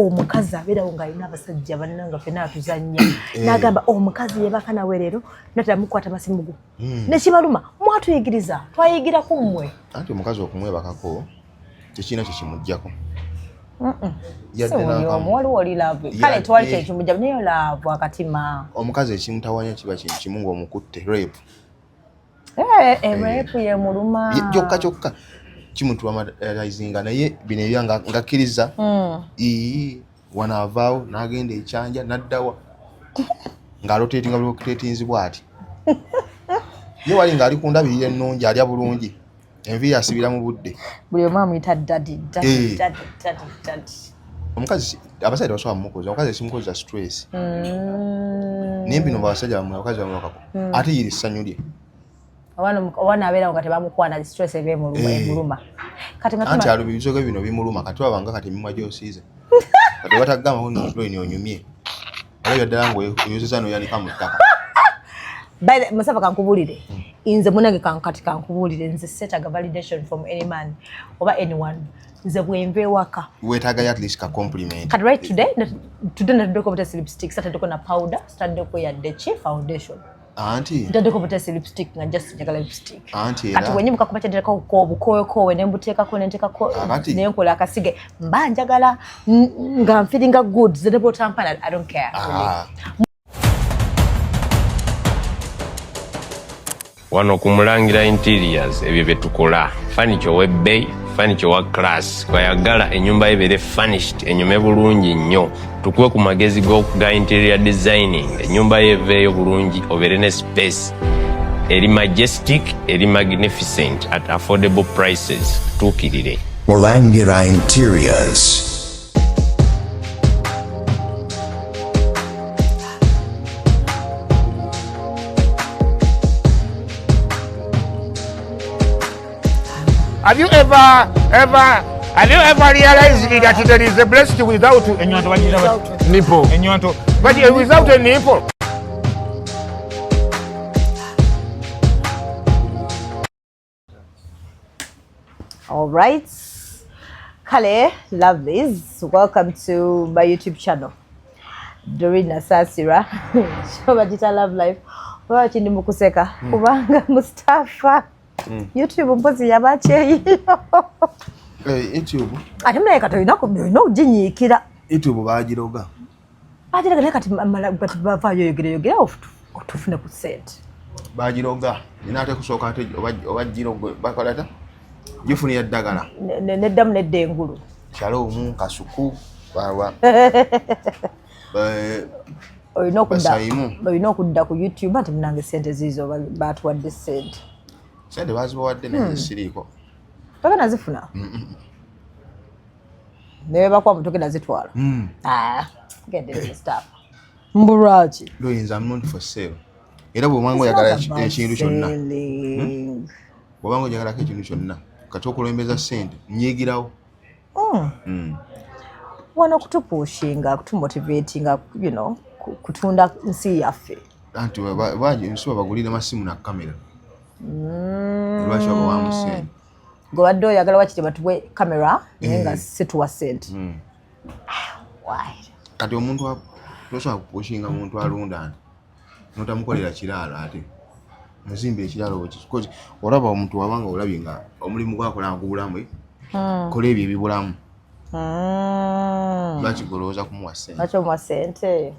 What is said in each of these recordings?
omukazi abeerawo ng'alina abasajja bannanga ffenna atuzannya n'agamba omukazi yeebaka nawe leero natera mukwata masimu go nekibaluma mwatuyigiriza twayigira ku mmwe anti omukazi okumwebakako tekirina kyekimuggyako waliwo oli laavu kale tewali kyekimugja naye laavu akatima omukazi ekimutawanya kiba kintu kimu ng'omukutte rape rape yemuluma kyokka kimutraumatizinga naye bino ebya ngakkiriza wanaavaawo n'agenda ekyanja n'addawa ng'aloteetinzibwa ati ye wali ng'ali ku ndabirira ennungi alya bulungi enviiri asibira mu budde buli omu amuyita dadi omukazi abasajja tebasobola mumukoza omukazi ekimukoza stress naye bino abasajja abakazi bamulokako ate yiri essanyu lye owana abeerawo nga tebamukwana stress eva emuluma anti alo ebisogo bino bimuluma kati wabanga kati emimwa gyosiize kati batagamba nolini onyumye olabya ddala ngaoyozeza noyanika mu ttaka Mustafa kankubulire inze munange kati kankubulire nze setaga validation from any man oba anyone nze bwemve waka wetaaga at least ka compliment kati right today natadeko buta lipstick satadeko na powder satadeko ya dechi foundation anti natadeko buta lipstick na just njagala lipstick anti kati wenye mukakuba kyadeka ko bukoyo nembuteekako nenteekako nenkola akasige mba njagala nga feeling good zedebo tampana I don't care wano kumulangira interiors ebyo byetukola furniture webbay furniture wa class kwayagala enyumba ebere furnished enyume bulungi nnyo tukuwe ku magezi ga interior designing enyumba yeveeyo bulungi obere ne space eri majestic eri magnificent at affordable prices tuukirire Mulangira Interiors. Have you ever realized that there is a breast without a nipple? But without a nipple. All right, Kale, lovelies, welcome to my YouTube channel. Dorina Sasira, Shobajita Love Life. Watching the Mukuseka, Kubanga Mustafa. YouTube mpozi yabache YouTube ate mulaika toyina kujinyikira YouTube bagiroga kati bavayo yogera otufune ku sente bagiroga nina ate kusooka ate oba girogo bakolata gifunira ddagala neddamu nedda engulu kyaloomu kasuku bawa olina okudda ku YouTube ati munange sente ziizo batuwadde sente sente bazibawadde naye siriiko toke nazifuna naye bakwa mutoke nazitwala gende stop mbulwaki loyinza not for sale era bw'obanga oyagala ekintu kyonna bw'obanga ojagalako ekintu kyonna kati okulembeza sente nyigirawo wano kutupushinga kutumotivatinga kutunda nsi yaffe anti nsi bagulira masimu na kamera lwaki waba wamusente gwe badde oyagala wakiti batuwe kamera naye nga situwa sente kati omuntu tosobola kupushinga muntu alunda nti notamukolera kiraalo ate muzimba ekiraalo olaba omuntu wabanga olabye nga omulimu gwakola gubulamu kola ebyo ebibulamu lwaki golowooza kumuwa sente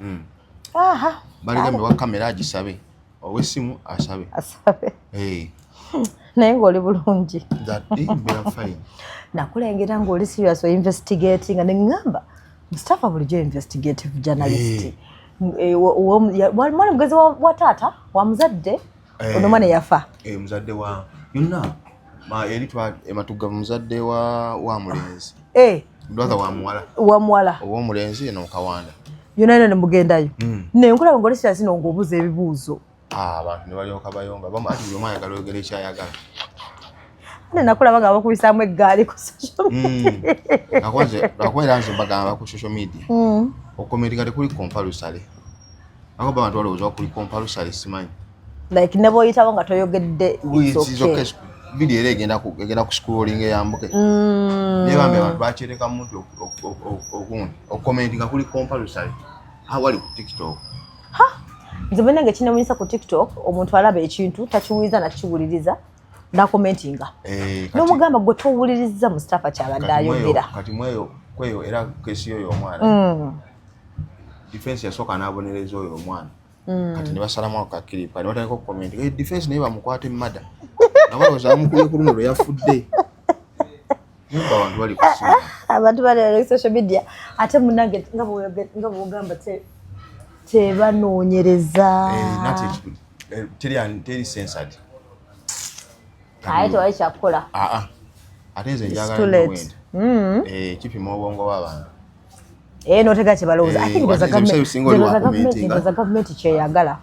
baligambe wa kamera agisabe ow'essimu asabe naye ng'oli bulungi fine nakulengera ng'oli serious investigating nga neŋŋamba Mustafa bulijjo investigative journalist mwali mugezi wa taata wa muzadde ono mwana yafa muzadde wa yonna eri ematugga muzadde wa mulenzi brother wa muwala ow'omulenzi eno Kawanda yonna ne mugendayo nenkulaba ng'oli serious ng'obuuza ebibuuzo abantu ne balyoka bayomba ati buli omu ayagala oyogera ekyayagala nakulaba nga bakubisaamu eggaali ku social media akwera nze mbagamba ku social media okukomentinga tekuli kompalusale akoba abantu balowooza kuli kompalusale simanyi like ne bw'oyitawo nga toyogedde video era egenda ku scrolling eyambuke nebambe abantu bakyereka muntu okundi okukomentinga kuli compulsory awali ku TikTok. Nze bwe nange kinawunyisa ku TikTok omuntu alaba ekintu takiwuliza nakiwuliriza nakomentinga n'omugamba gwe towuliriza Mustafa kyabadde ayogera kati kweyo era kesi yoyo omwana defense yasooka n'abonereza oyo omwana kati ne basalamu akakiripa ne batandika okukomentinga defense naye bamukwate mmada nabalowooza amukuye ku luno lwe yafudde abantu bali social media ate munange nga bwogamba tebanoonyereza teri censored aye tewali kyakukola ate nze njagala wenda kipima obwongo bw'abantu n'otega kye balowooza za gavumenti kyeyagala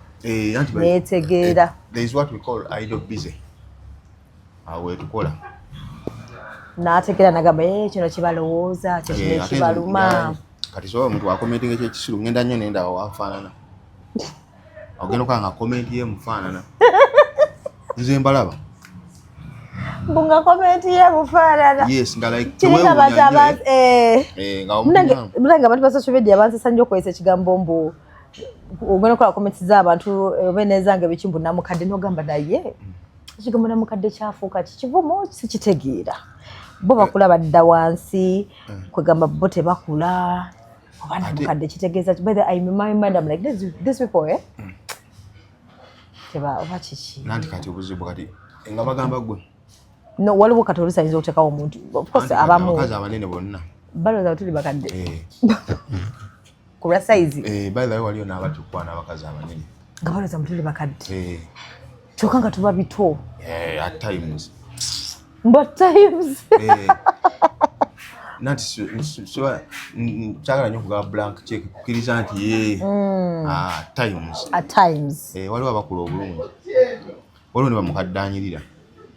neetegeera there is what we call idle busy wetukola n'ategeera nagamba kino kibalowooza kino kibaluma kati soba omuntu wakomentinga ekyekisiru ngenda nnyo nenda wafaanana ogenda okanga komenti ye mufaanana nze mbalaba bunga komenti ye mufaanana yes nga like munange abantu ba social media bansesa nnyo okwesa ekigambo mbu ogenda okola komenti z'abantu oba nezange bikimbu namukadde n'ogamba naye ekigambo namukadde kyafuuka kikivumu sikitegeera bo bakula badda wansi kwegamba bo tebakula oba namukadde kitegeeza in my mind I'm like this people teba oba kiki nanti kati obuzibu kati nga bagamba gwe no waliwo kati olusayinza okuteekawo omuntu of course abamu abakazi abanene bonna balowooza tuli bakadde ku lwa sayizi by the way waliyo n'abatukwana abakazi abanene nga balowooza mutuli bakadde kyokka nga tuba bito at times but times nanti kyagala nnyo okugaba blank check kukkiriza nti at times waliwo abakula obulungi waliwo ne bamukaddanyirira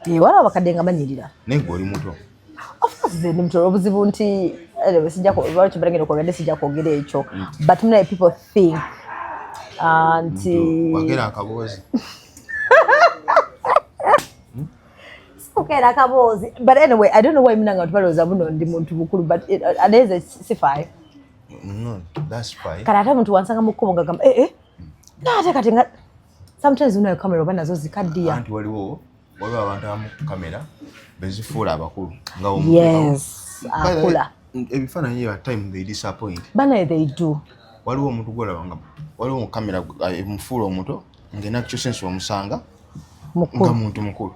waliwo abakadde nga banyirira naye gwe oli muto of course ndi muto obuzibu nti lwaki mbalagenda okwogera sijja kwogera ekyo but many people think nti wagera akaboozi okay akabozi but anyway I don't know why minanga tubaloza buno ndi muntu bukulu but adeze sifai no that's fine karata muntu wansanga mukubo ngagamba nate kati nga sometimes unayo camera bana zo zikaddia anti waliwo abantu amu kamera bezifuula abakulu nga yes akula ebifaananyi at time they disappoint bana they do waliwo omuntu gwolabanga waliwo mu kamera mufuula omuto ngena kyusensi omusanga nga muntu mukulu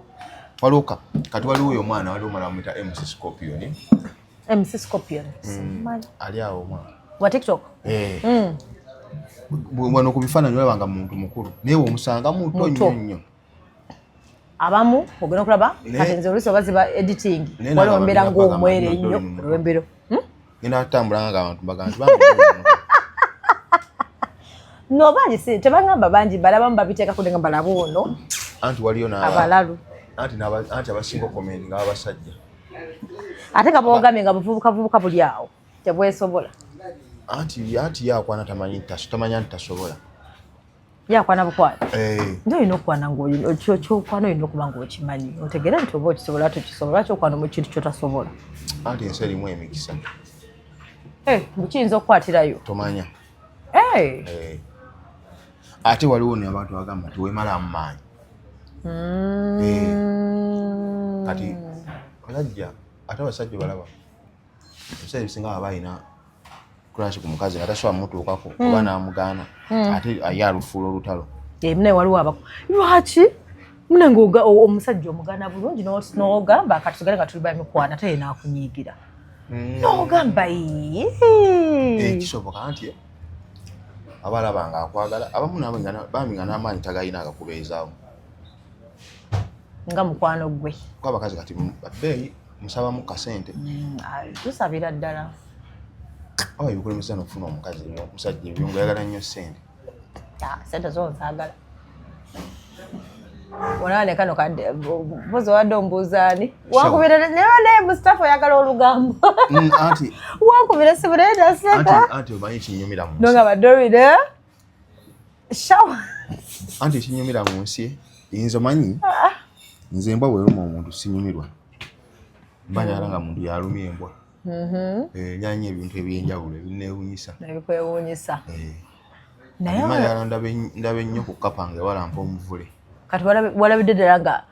waliwo kati waliwo oyo omwana waliwo omwana bamuyita MC Scorpion ali awo omwana wa TikTok wano ku bifaananyi olabanga muntu mukulu naye omusanga muto nnyo abamu ogenda okulaba kati nze oluusi oba ziba editing waliwo mbeera ng'omwere nnyo olw'embiro ngenda atambula nga abantu baganti no bangi si tebagamba bangi balabamu babiteeka kudenga balaba ono anti waliyo abalalu anti abasinga okomenti nga abasajja ate nga bwogambye nga buvubukavubuka buli awo tebwesobola anti yakwana tamanya nti tasobola yakwana bukwano nti olina okwana kyokwana olina okuba ngaokimanyi otegera nti oba okisobola tokisobola lwaki okwana mu kintu kyotasobola anti ensi erimu emikisa bukiyinza okukwatirayo tomanya ate waliwo n'abantu bagamba nti weemalamu maanyi kati abasajja ate abasajja balaba ebisajja bisinga baba alina crash ku mukazi nga tasobola mutuukako oba n'amugaana ate ye alufuula olutalo munaye waliwo abako lwaki munange omusajja omugaana bulungi n'ogamba kati tugale nga tuli bamikwana ate ye n'akunyiigira n'ogamba kisoboka nti abalaba nga akwagala abamu bambi nga n'amaanyi tagalina agakubeezaawo nga mukwano gwe kuba abakazi kati babbeeyi musabamu kasente tusabira ddala oba ebikulemesa n'okufuna omusajja ebyongo yagala nnyo sente sente zo nzaagala onaane kano kadde mpozi wadde ombuuzaani wankubira naye Mustafa oyagala olugambo wankubira sibulaye naseka anti omanyi kinyumira mu nsi nonga badoride shawa anti kinyumira mu nsi yinza omanyi nze embwa bweruma omuntu sinyumirwa banyala nga muntu yalumya embwa nyanya ebintu ebyenjawulo ebineewunyisa ebikwewuunyisa naye ndaba ennyo ku kapa nga walampa omuvule kati walabidde ddala nga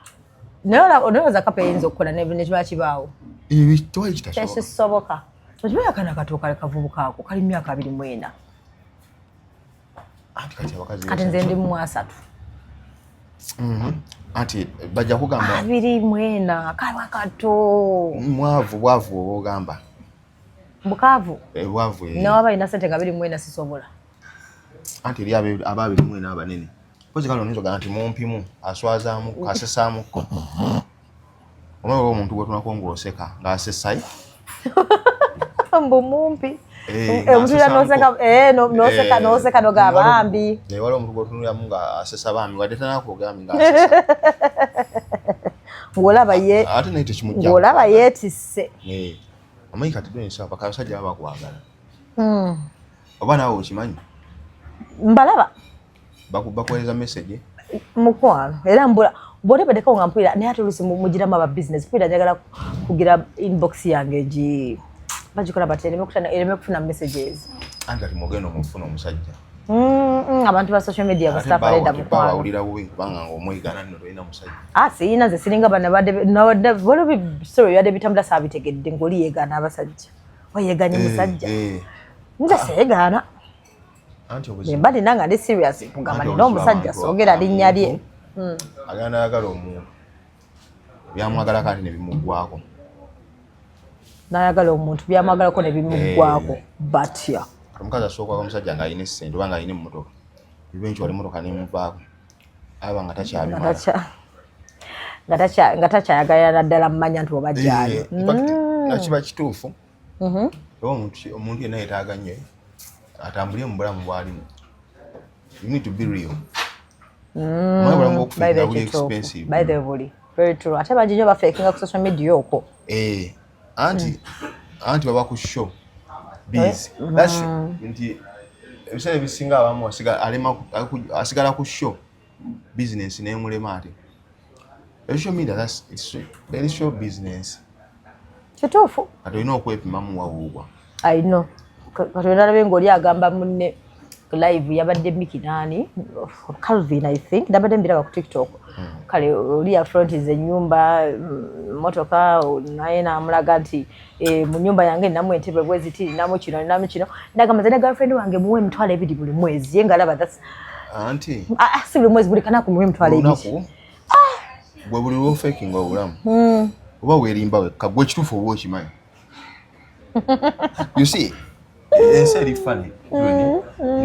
naye olowooza kapa eyinza okukola nekiba kibaawo tewali tekisoboka okimanyi akana akatooka kavubuka ako kali myaka 24 kati nze ndi mu 3 anti bajja kugamba 24 kalwa kato bwavu oba ogamba bukaavu bwavu nawaba ina sente nga 24 sisobola anti eri aba 24 abanene kozi kano nizoga nti mumpimu aswazaamu asesaamuko omwe omuntu gwetunako ng'oseka ng'asesai mbu mumpi omusujja noseka noga bambi waliwo omuntu gwetunuliramu nga asesa bambi wadde tanakugambi ng'asesa ng'olaba yeetisse amanyi kati donsapa kabasajja baba bakwagala oba naawe okimanyi mbalaba bakuweereza message mukwano era bwolebedeko nga mpulira naye ate oluusi mugiramu aba business mpulira njagala kugira inbox yange bagikola bati ereme kufuna messages anti kati mugenda omufuna omusajja abantu ba social media Mustafa alenda mukwano bawulira bubi kubanga ng'omwegana nno tolina musajja siina ze siringa bana waliwo story byadde bitambula saabitegedde ng'oli yeegaana abasajja wayeganye musajja nze seegaana mba nina nga ndi serious kugamba nina omusajja soogera linnya lye agenda ayagala omuntu byamwagalako ate ne bimuggwako n'ayagala omuntu byamwagalako ne bimuggwako batya omukazi asooka omusajja ng'alina essente oba ng'alina emmotoka eventually emmotoka nemuvaako aba nga takyabimala nga takyayagala naddala mmanya nti oba gyali nakiba kituufu oba omuntu yenna yetaaga nnyo atambulire mu bulamu bwalimu you need to be real omwebulamu bwokufiira buli expensive by the way very true ate bangi nnyo bafeekinga ku social media okwo anti baba ku show busy that's nti ebiseera ebisinga abamu asigala ku show business nemulema ate social media it's very show business kituufu kati olina okwepimamu wawuubwa I know kati olinabe ng'oli agamba munne live yabadde Mikinani Calvin I think nabadde mbiraba ku TikTok kale oli ya front is Enyumba motoka naye namulaga nti mu nyumba yange namu entebe bwezi tiri namu kino ndagamba zene girlfriend wange muwe emitwalo 2 buli mwezi yenga laba that's anti si buli mwezi buli kana kumuwe emitwalo 2 bwe buli wo faking obulamu oba weerimba wekka gwe kituufu oba okimanyi you see ensi eri funny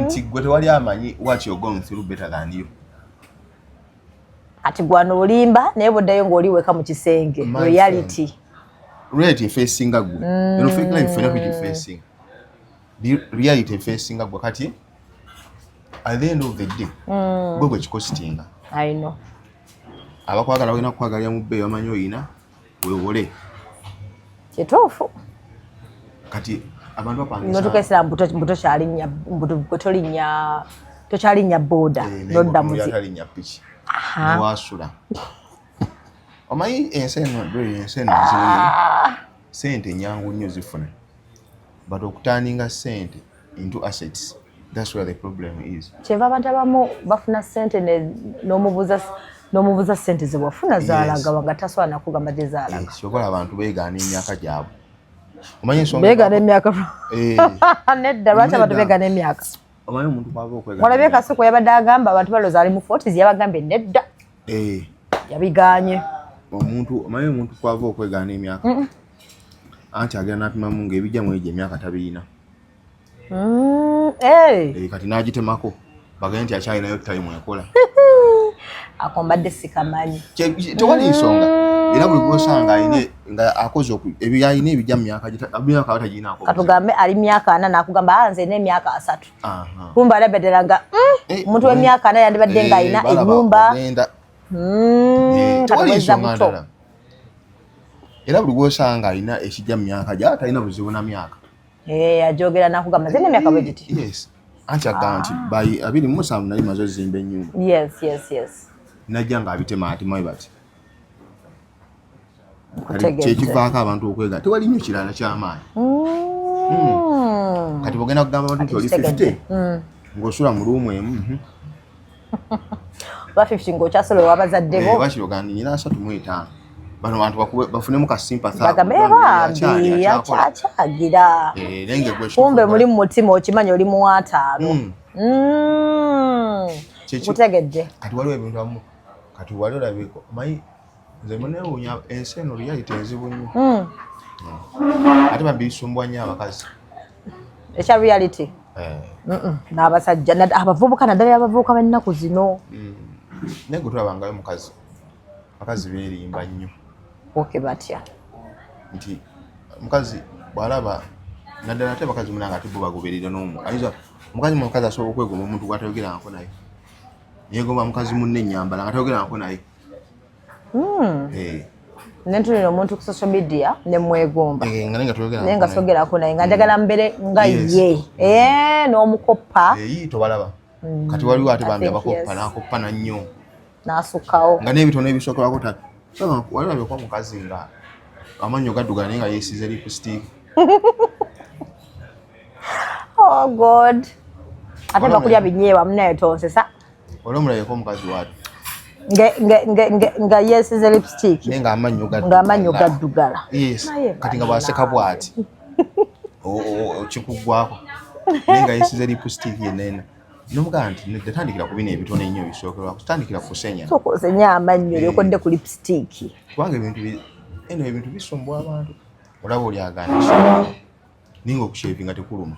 nti gwe tewali amanyi what you're going through better than you ati gwano olimba naye boddayo ng'oli weka mu kisenge reality efeesinga gwe eno fake life fena kugifeesinga reality efeesinga gwe kati at the end of the day gwe gwe kikositinga I know abakwagala balina kukwagalira mu bbeeyi bamanyi oyina weewole kituufu kati abantu bapangisa notukesera tokyalinya boda nodda muzi piki newasula omanyi ensi eno nzibuye sente nyangu nnyo zifuna but okutandinga sente into assets that's where the problem is kyeva abantu abamu bafuna sente n'omubuza sente ze wafuna zaalaga wanga taswala nakugamba gye zaalaga kyokola abantu beegaana emyaka gyabwe omanyi ensonga beegaana emyaka nedda lwaki abantu beegaana emyaka omanyi omuntu kwava okwegaana walabye Kasuku yabadde agamba abantu balooza ali mu 40s yabagambye nedda yabigaanye omanyi omuntu kwava okwegaana emyaka anti agenda napimamu ng'ebijjamu egyo emyaka tabiina kati n'agitemako bagaye nti akyalinayo time ekola akombadde sikamanyi tewali nsonga era buli gwosanga nga akoze ayina ebijja mu myaka batagiinaako katugambe ali myaka 4 nakugamba nze n'emyaka 3 kumba alabedera nga omuntu w'emyaka 4 yandibadde nga ayina ennyumba tewali nsonga ndala era buli gwosanga alina ekijja mu myaka gye atalina buzibu na myaka ajogera nakugamba nze n'emyaka bwe giti anti agamba nti 27 nali maze ozimba ennyumba yes najja nga abitema ati mayi bati kyekivaako abantu okwega tewali nnyo kirala ky'amaanyi kati bwogenda kugamba abantu nti oli 50 ng'osula mu luumu emu ba 50 ng'okyasula ewabazadde bo bakirogandi nyina 35 bano bantu bafunemu ka sympathy bambi yakyagira kumbe muli mu mutima okimanyi oli mu 5 kutegedde kati waliwo ebintu amu kati wali olabiko mayi nze munewuunya ensi eno reality enzibu nnyo ate babisumbwa nnyo abakazi ekya reality n'abasajja abavubuka naddala abavubuka b'ennaku zino naye gwe tulabangayo mukazi abakazi beerimba nnyo oke batya nti mukazi bw'alaba naddala ate abakazi munanga ate bo bagoberera n'omu ayinza mukazi asobola okwegomba omuntu gw'atayogerangako naye yegomba mukazi munne ennyambala nga tayogerangako naye nentunira omuntu ku social media nemwegomba naye nga sogerako naye nga njagala mbere nga ye n'omukoppa tobalaba kati waliwo ate bambi abakoppa n'akoppa nannyo n'asukkawo nga n'ebitono ebisookerwako waliwo kwa mukazi nga amannyo gaddugala naye nga yeesize lipstick oh god ate bakulya binyeebwa munaye tonsesa oli omulabeko omukazi waati nga yeesize lipstick naye ng'amannyo gaddugala kati nga bwaseka bw'ati kikuggwako naye nga yeesize lipstick yenena nomugamba nti netandikira ku bino ebitono ennyo bisookerwako tutandikira kusenya kusenya amannyo olyokodde ku lipstick kubanga ebintu bisumbwa abantu olaba oli aganisha ninga okushevinga tekuluma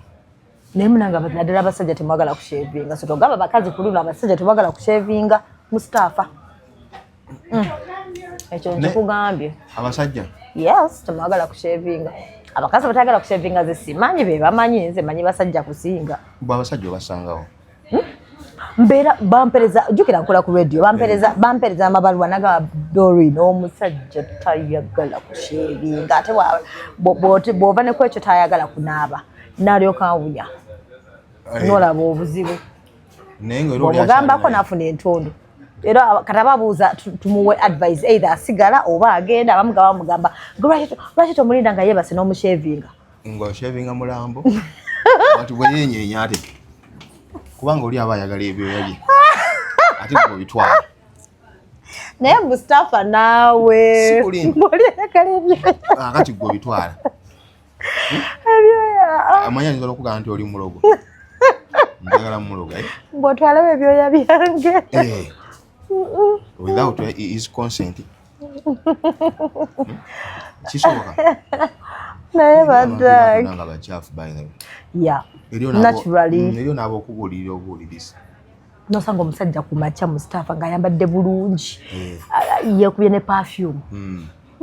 naye munanga naddala abasajja temwagala kushevinga so togamba bakazi kulula abasajja temwagala kushevinga Mustafa ekyo nkikugambye abasajja yes temwagala kushevinga abakazi batayagala kushevinga zesimanyi be bamanyi nze manyi basajja kusinga bwe abasajja obasangawo mbeera bampereza jjukira nkola ku radio bampereza amabaluwa naga Doreen omusajja tayagala kushevinga ate bw'ova ne kwekyo tayagala kunaaba n'alyoka awunya n'olaba obuzibu omugambako n'afuna entondo era kati ababuuza tumuwe advice either asigala oba agenda abamugamba bamugamba lwaki tomulinda nga yeebase n'omushevinga ng'oshevinga mulambo ati bwe yenyeenya ate kubanga oli aba ayagala ebyoya bye ate gwe bitwala naye Mustafa naawe oli ayagala ebyoya akati gwe bitwala ebyoya amanya nzola okugamba nti oli mulogo njagala mulogo ng'otwalawo ebyoya byange without his consent kisoboka naye baddagi nga bakyafu by the way yeah naturally eriyo n'abo okubuulirira obuwuliriza nosanga omusajja ku makya Mustafa ng'ayambadde bulungi yeekubye ne perfume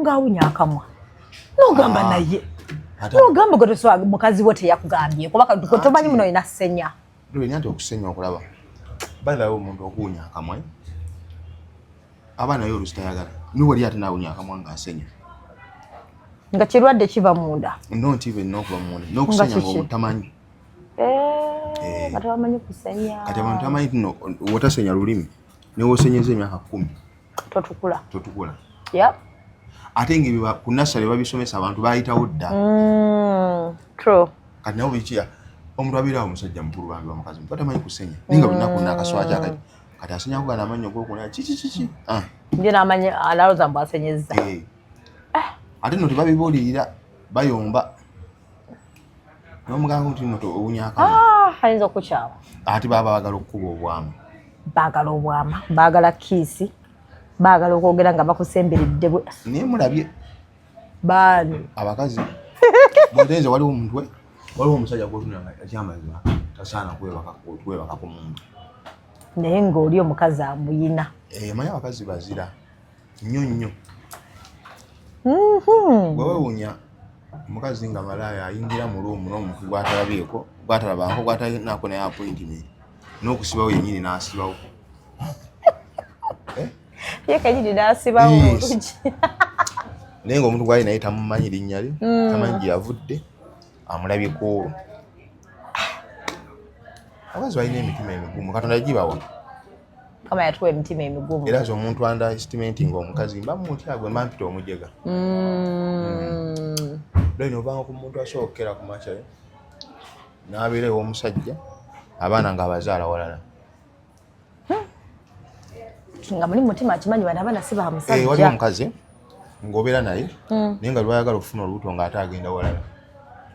ng'awunya akamwa n'ogamba naye n'ogamba gwe tosobola mukazi we teyakugambye kuba tomanyi muno olina ssenya olina nti okusenya okulaba by the way omuntu okuwunya akamwa abaana yo olusi tayagala niwali ate naawunya akamwa ng'asenya nga kirwadde kiva munda nonti be n'okuva munda n'okusenya ng'omutamanyi nga tebamanyi kusenya kati abantu tamanyi tino wotasenya lulimi newosenyeza emyaka 10 totukula ate nga ku nasale babisomesa abantu bayitawo dda kati nabo bikiya omuntu abirawo omusajja mukulu bambi bamukazi batamanyi kusenya ninga lunaku nakaswaja kati asenya kugana amanyo gokuna kiki nje namanyi alaloza mbu asenyeza ate no tebabibuulirira bayomba n'omuganga nti no owunyaka ayinza okukyawa ate baba bagala okukuba obwama baagala kiisi baagala okwogera nga bakusemberedde naye mulabye baani abakazi bwotenze waliwo omusajja gwotunanga ekyamazima tasaana kwebaka ku muntu naye ng'oli omukazi amuyina manyi abakazi bazira nnyo bwewewunya omukazi nga malaaya ayingira mu luumu n'omuntu gw'atalabyeko gw'atalabako gw'atalinako naye appointment n'okusibawo yennyini n'asibawo ye kenyini n'asibawo olungi naye ng'omuntu gwali naye tamumanyi linnya lye tamanyi gye yavudde amulabyeko olwo abakazi balina emitima emigumu katonda gibawa kama yatuwa emitima emigumu era zo omuntu underestimating omukazi mbamutya gwe mampita omujega lino obanga ku muntu asookera ku macha n'abeerewo omusajja abaana ng'abazaala walala nga muli mutima akimanyi bana abaana si ba musajja waliwo omukazi ng'obeera naye naye nga lwayagala okufuna olubuto ng'ate agenda walala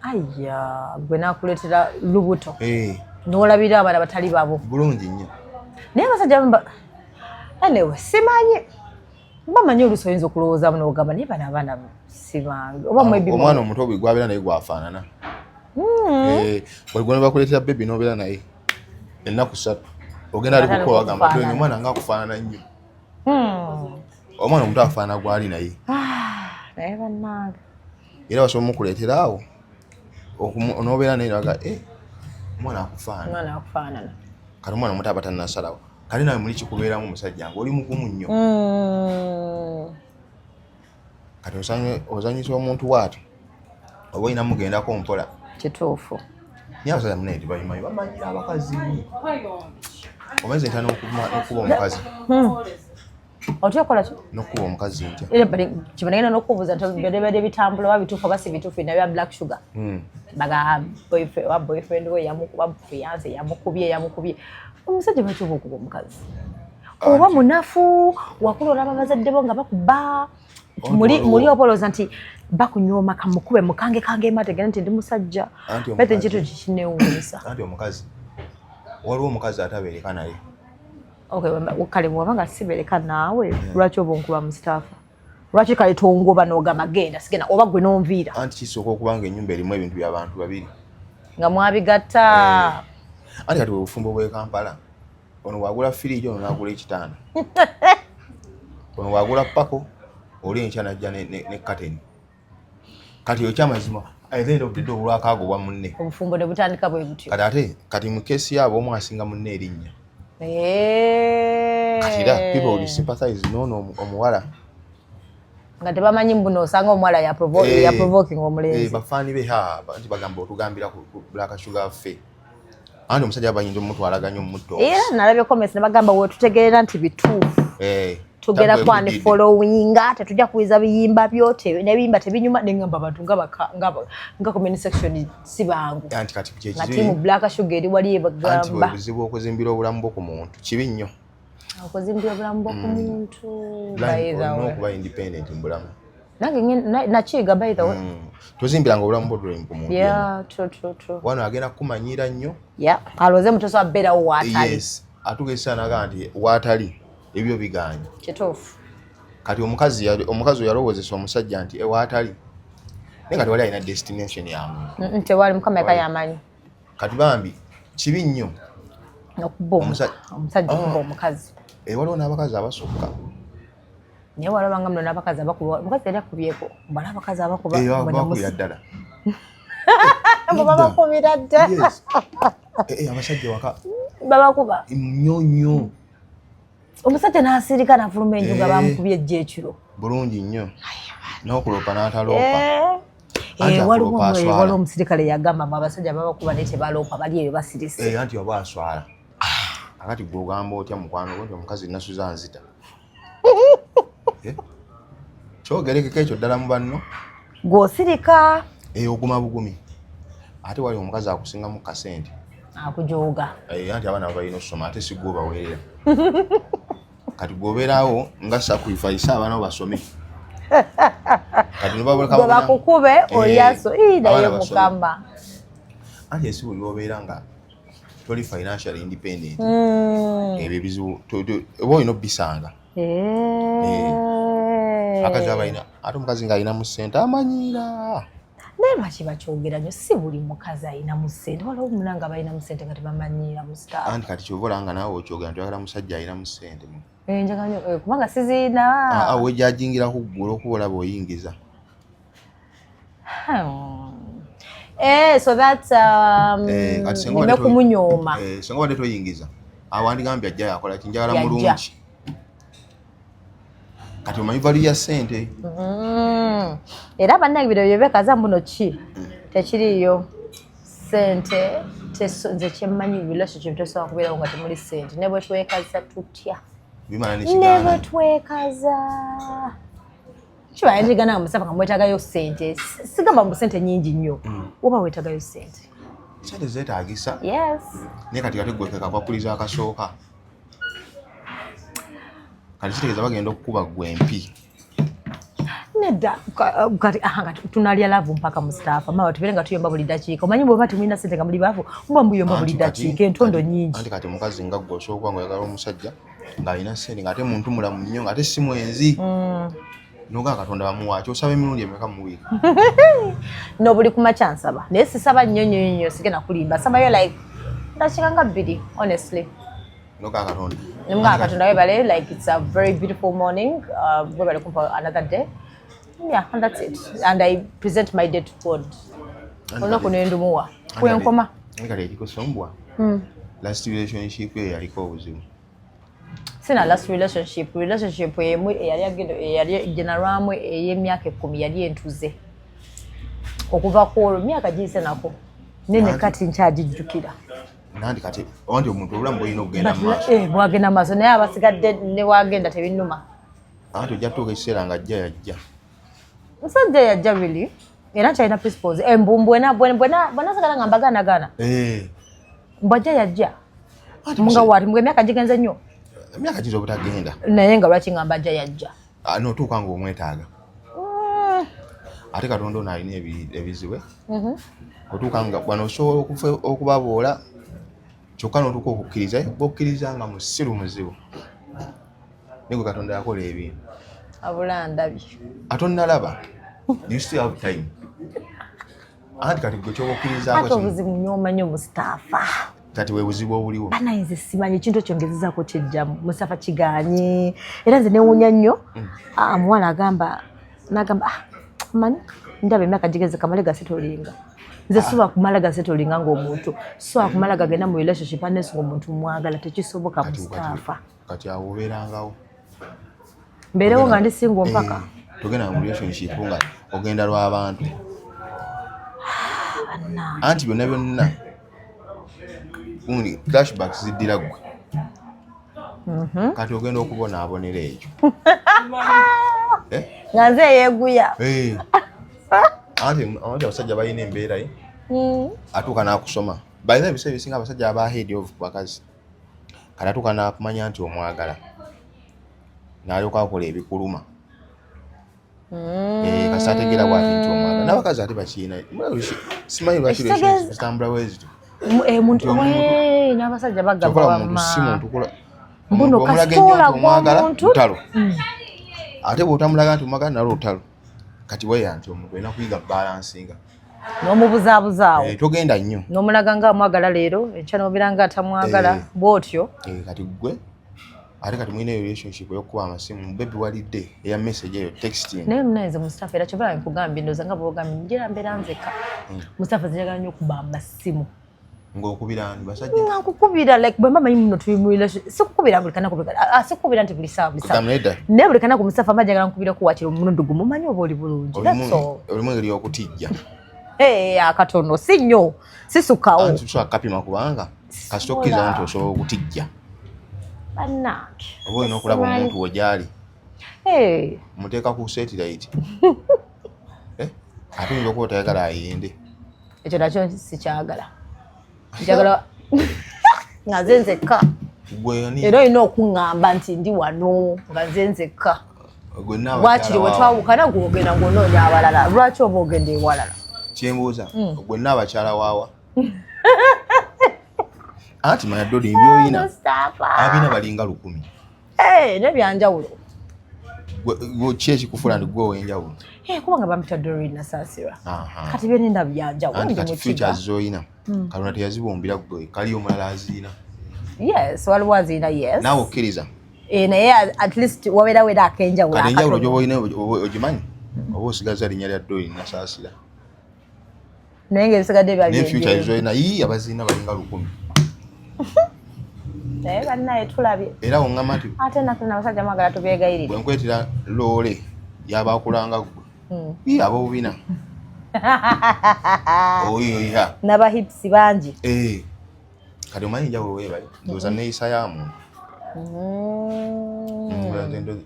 aya gwe nakuleetera lubuto n'olabira abaana batali babo bulungi nnyo naye abasajja anyway simanyi bamanyi oluusi oyinza okulowooza mu n'ogamba naye bano abaana sibange oba omwana omuto bwe gwabeera naye gwafaanana bwe gwe ne bakuleetera bebi n'obeera naye ennaku 3 ogenda ali kukola wagamba omwana ng'akufaanana nnyo omwana omuto afaanana gwali naye naye bannange era basobola mukuleetera awo n'obeera naye naga omwana akufaanana kati omwana omuto aba tannasalawo kale nawe muli kikubeeramu omusajja nga oli mugumu nnyo kati ozanyisa omuntu waati oba olina mugendako mpola kituufu naye abasajja munaye tebayimanyi bamanyira abakazi omanyisa ntya n'okuba omukazi otya okola ki n'okuba omukazi ntya kibanagenda n'okubuuza nti bedebede bitambula oba bituufu oba si bituufu nabya black sugar baga boyfriend we yamukuba fiance yamukubye omusajja lwaki oba okuba omukazi oba munafu wakula olaba bazadde bo nga bakuba muli opolooza nti bakunyooma kamukube mukange ema tegenda nti ndi musajja bete nkito kikinewuunyisa anti omukazi waliwo omukazi atabeereka naye kale bw'obanga sibeereka naawe lwaki oba onkuba Mustafa lwaki kale tongoba n'ogamba genda sigenda oba gwe n'onviira anti kisooka okuba nga ennyumba erimu ebintu by'abantu babiri nga mwabigatta anti kati bwebufumbo bw'e Kampala ono wagula firiigi ono n'agula ekitanda ono wagula pako oli enkya najja ne kateni kati ekyamazima ayitenda obudde obulwakaago bwa munne obufumbo ne butandika bwe butyo kati ate kati mu keesi yaabo omu asinga munne erinnya kati era people will sympathize n'ono omuwala nga tebamanyi mbuno osanga omuwala ya provoking omulenzi bafaani be nti bagamba otugambira ku black sugar ffe anti omusajja bayinza omutwalaganya omutto era nalabye comments ne bagamba wetutegeera nti bituufu tugera kwani following tetujja kuwiza biyimba byote nebiyimba tebinyuma nengamba abantu nga comment section si bangu anti kati kyekiri mu black sugar eri wali bagamba anti buzibu okuzimbira obulamu bw'oku muntu kibi nnyo okuzimbira obulamu bw'oku muntu n'okuba independent mu bulamu nange nakiga by the way tozimbiranga obulamu bw'oku muntu true wano agenda kukumanyira nnyo aloze mutoso abeerawo waatali atugesa naga nti waatali ebyo biganya kituufu kati omukazi oyo yalowoozesa omusajja nti waatali naye kati wali alina destination yamu tewali mukama eka yamanyi kati bambi kibi nnyo okuba omusajja okuba omukazi waliwo n'abakazi abasukka naye walabanga muno n'abakazi abakuba omukazi yali akubyeko mbala abakazi abakubira ddala babakubira ddala abasajja waka babakuba nnyo omusajja n'asirika n'afuluma enju nga bamukubye ejja ekiro bulungi nnyo n'okuloopa n'ataloopa waliwo omusirikale yagamba mu abasajja babakuba naye tebaloopa bali eyo basirise anti oba aswala akati gwe ogamba otya mukwano nti omukazi nasuza nzita kyogerekeko ekyo ddala mu banno gw'osirika oguma bugumi ate wali omukazi akusingamu kasente akujooga anti abaana balina okusoma ate si gwe obaweerera kati gwobeerawo nga sacrifice abaana basome kati gwe bakukube olyaso naye mukama anti esi buli obeera nga toli financial independent ebyo bizibu oba olina obbisanga akazi abalina ate omukazi ng'alinamu ssente amanyira naye lwaki bakyogera nnyo si buli mukazi alinamu ssente waliwo munanga balinamu ssente nga tebamanyiira Mustafa anti kati kyova olanga naawe okyogera nti oyagala musajja alinamu ssente njagala kubanga sizirina wejajingira kuggula okuba olaba oyingiza so that's nime kumunyooma songa wadde toyingiza awandigambye ajja yakola kinjagala mulungi kati omanyi valu ya ssente era bannange bino bye bekaza mbuno ki tekiriyo ssente nze kyemmanyi relationship tesobola kubeerawo nga temuli ssente ne bwe twekaza tutya bimala ne nekigaana bwe twekaza kibaye ntigana Mustafa nga mwetagayo ssente sigamba mbu ssente nnyingi nnyo oba weetagayo ssente sente zeetaagisa yes naye kati kategwekeka kwakuliza akasooka kati kitegeeza bagenda okukuba gwempi nedda kati tunalya laavu mpaka Mustafa mawe tubeere nga tuyomba buli dakiika omanyi bw'oba temulina ssente nga muli baavu muba mbuyomba buli dakiika entondo nnyingi anti kati mukazi nga gwe osobola okuba nga oyagala omusajja ng'alina ssente ng'ate muntu mulamu nnyo ng'ate si mwenzi nogaa Katonda bamuwaaki osaba emirundi emeka mu wiiki no buli kumakya nsaba naye sisaba nnyo sigenda kulimba sabayo like dakiika nga 2 honestly nogaa Katonda Nemga Katonda webale like it's a very beautiful morning webale kumpa another day yeah and that's it and I present my day to God olunaku nendumuwa kwenkoma kati ekikusombwa last relationship yaliko obuzibu sina last relationship emu eyali generalwamu ey'emyaka 10 yali entuze okuva ku olwo myaka giyise nako nene kati nkyagijjukira nandi kati ondi omuntu obulamu bwolina okugenda maaso bwagenda maaso naye abasigadde ne wagenda tebinnuma anti ojja tuuka ekiseera nga ajja yajja musajja yajja really era kyalina principles bwenasagala nga mbagaanagaana mbwajja yajja nga wati mbwe emyaka gigenze nnyo emyaka giza obutagenda naye nga lwaki ngamba ajja yajja notuuka nga omwetaaga ate Katonda ono alina ebizibu otuuka nga bano osobola okubaboola kyokka notuuka okukkiriza nga musiru muzibu naye gwe Katonda yakola ebintu abula ndabye ate onnalaba you still have time anti kati gwe kyoba okkirizaako ate obuzibu nnyo omanyi Mustafa kati we buzibu obuliwo banayinza simanyi ekintu ekyongezezaako kyejjamu Mustafa kiganye era nze newuunya nnyo omuwala nagamba manyi ndaba emyaka gigeze kamale gasetolinga nze sobola kumala gasetolinga ng'omuntu sobola kumala gagenda mu relationship anesi ng'omuntu mwagala tekisoboka Mustafa kati awo obeerangawo mbeerewo nga ndi single mpaka togenda mu relationship nga ogenda lw'abantu anti byonna flashbacks ziddira gwe kati ogenda okubonaabonera ekyo nga nze yeeguya anti abasajja balina embeera ye atuuka n'akusoma balina ebiseera ebisinga abasajja aba ahead of bakazi kati atuuka n'akumanya nti omwagala n'alyoka akola ebikuluma kasi ategeera bwati nti omwagala n'abakazi ate bakiina simanyi lwaki zitambula bwezito n'abasajja bagamba muntu si muntu omulaga ennyo nti omwagala lutalo ate bw'otamulaga nti omwagala nalwo lutalo kati weya nti omuntu olina kuyiga balansinga n'omubuzaabuzaawo togenda nnyo n'omulaga nga amwagala leero enkya n'obeera nga atamwagala bw'otyo kati gwe ate kati mulina relationship ey'okukuba amasimu bebi walidde eya message eyo texting naye munayize Mustafa era kyobala nkugambye ndooza nga bwogambye njera mbeera nzeka Mustafa zinjagala nnyo okuba amasimu ng'okubira ndi basajja nga nkukubira like bwe mbamanyi muno tuli mu relationship sikukubira buli kanaku sikukubira nti buli sawa naye buli kanaku Mustafa amba njagala nkubira kuwakira omulundi gumu omanyi oba oli bulungi olimu engeri y'okutijja akatono si nnyo sisukawo anti tusobola kapima kubanga kasita okkiriza nti osobola okutijja bannange oba olina okulaba omuntu wegyali muteeka ku satellite ate oyinza okuba otayagala ayende ekyo nakyo sikyagala njagala nga nze nzekka era olina okuŋŋamba nti ndi wano nga nze nzekka wakiri we twawukana gwogenda ng'onoonya abalala lwaki oba ogenda ewalala kyembuuza gwenna abakyala waawa anti manya dodi mbyoyina abina balinga 10 nebyanjawulo ki ekikufula ndi gwe ow'enjawulo kubanga bampita Doreen Nasaasira kati byenenda byanjawulo anti kati futures zoyina Katonda teyazibumbira gwe kaliyo omulala aziina yes waliwo aziina yes naawe okkiriza naye at least wabeerawo era akenjawulo kati enjawulo gyoba olina ogimanyi oba osigaza linnya lya Doreen Nasaasira naye ng'ebisigadde naye futures zoyina abaziina balinga 10 naye bannaye tulabye era oŋŋamba nti ate naffe n'abasajja mwagala tubeegayirire bwe nkwetera loole yabakulanga gwe ab'obubina Oyo ya. Naba hips banji. Kati omanyi njawulo weebale. Ndoza neeyisa ya muntu.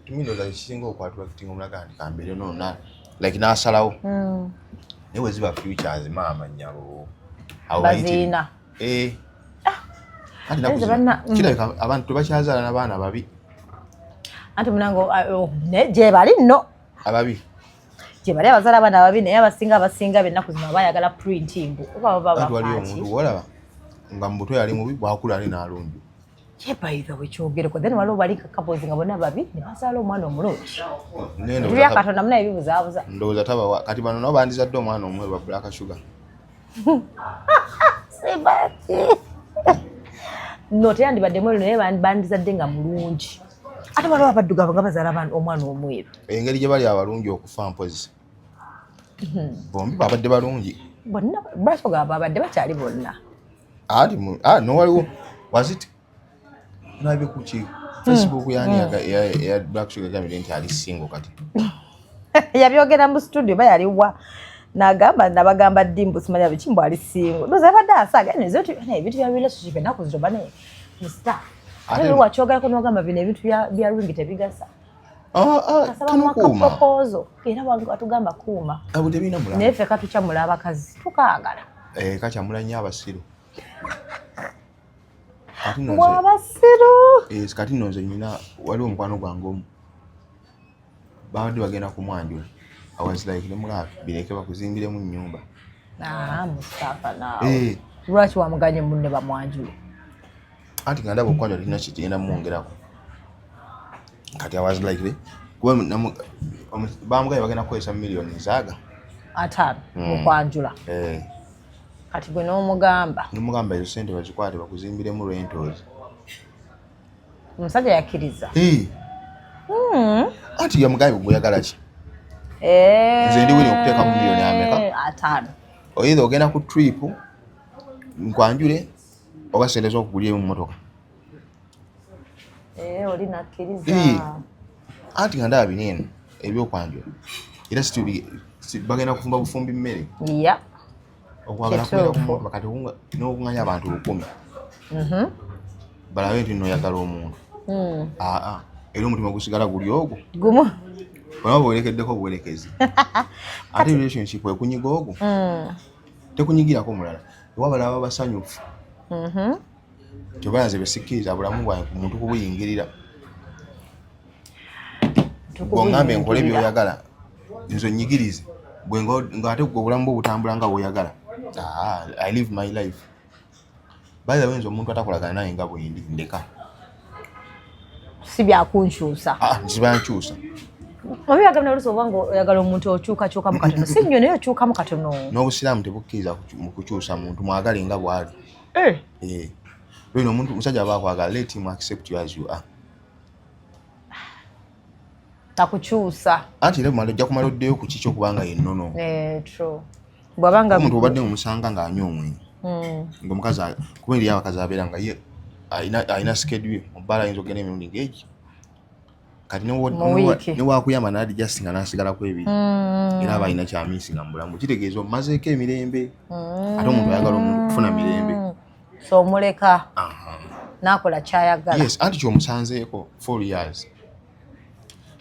Tumindoza kisinga okwatulakitinga omulaga nti kambere nonna. Like n'asalawo. Naye we ziba futures maama nnyabo. Bazina. Kirabika abantu tebakyazaala n'abaana babi. Anti munango gye bali nno. Ababi. Gye bali abazaala abaana ababi naye abasinga bennaku zino bayagala printing. Waliyo omuntu wolaba nga mu butwe yali mubi bwakula ali n'alungi. Kyebayiza bwekyogereko then waliwo bali kakapozi nga bonna babi ne bazaala omwana omulungi. Ebya Katonda muna ebibuzaabuza. Ndowooza tabawa kati bano nabo bandizadde omwana omweru wa black sugar. Sebati. No teyandibadde mweru naye bandizadde nga mulungi. Ate waliwo abaddugavu nga bazaala omwana omweru. Engeri gye bali abalungi okufa mpozi. Bombi babadde balungi. Bonna basoga babadde bakyali bonna. No waliwo was it nabe kuki Facebook yani ya black sugar gamire nti ali single kati. Yabyogera mu studio bayaliwa Nagamba nabagamba dimbu simanya bichimbo ali single. Ndoza badde asaga nezo ebintu bya relationship enaku zino bane Mustafa. Ate wachogera ko nogamba bino ebintu bya ringi tebigasa. Tanukuma. Era wangu atugamba kuuma. Abo tebina mulaba. Nefe katukyamula abakazi tukaagala. Kakyamula nnyo abasiru. Abasiru. Kati nnoze nyina waliwo omukwano gwange omu. Babadde bagenda kumwanjula. I was like nemulaba bireke bakuzimbiremu nnyumba. Mustafa nawe. Lwaki wamuganye munne bamwanjule? Anti nga ndaba okwanjula tina kitenda mwongerako. Kati I was like bamugaye bagenda kukozesa million zaaga 5 okwanjula. Kati gwe n'omugamba. Nomugamba ezo sente bazikwate bakuzimbiremu rentals. Omusajja yakkiriza. Anti yamugaye buguyagala ki? Nze ndi wili okuteeka mu million ameka? 5. Oyinza ogenda ku trip nkwanjule oba sente z'okugulira mu mmotoka. Oli nakkiriza. Anti nga ndaba binene ebyokwanjula. Era bagenda kufumba bufumbi mmere. Yeah. Okwagala kwera ku muntu bakati n'okunganya abantu 10. Balabe nti noyagala omuntu. Era omutima gusigala guli ogwo. Gumu. Bwaba bwerekeddeko obuwerekezi. Ate relationship ekunyiga ogwo. Tekunyigirako mulala. Wabalaba basanyufu. Tebalaze besikkiriza bulamu bwawe ku muntu kubuyingirira. Bw'ongambe nkole by'oyagala nzo nyigirize. Bwe ng'ate gwe obulamu bwo butambula nga bw'oyagala. I live my life. By the way, nzo omuntu atakolagana naye nga bwendi ndeka. Si byakunkyusa. Zibankyusa. Obyagala oluso obanga oyagala omuntu okyuka mu katono. Si nnyo naye okyuka mu katono. N'obusiraamu tebukkiriza mu kukyusa muntu mwagale nga bw'ali. Lwino omuntu musajja abakwagala let him accept you as you are. Takukyusa. Anti era ojja kumala oddeyo ku kiki okubanga yennono. True. Bwabanga omuntu obadde omusanga ng'anywa omwenge. Ng'omukazi kuba eri abakazi abeera nga ye alina schedule obbala ayinza okugenda emirundi ng'egi. Kati newakuyamba n'adijasti nga n'asigalako ebiri. Era aba alina kyamiisinga mu bulamu. Kitegeeza omumazeeko emirembe. Ate omuntu ayagala omuntu kufuna mirembe. So omuleka n'akola kyayagala. Yes, anti ky'omusanzeeko 4 years.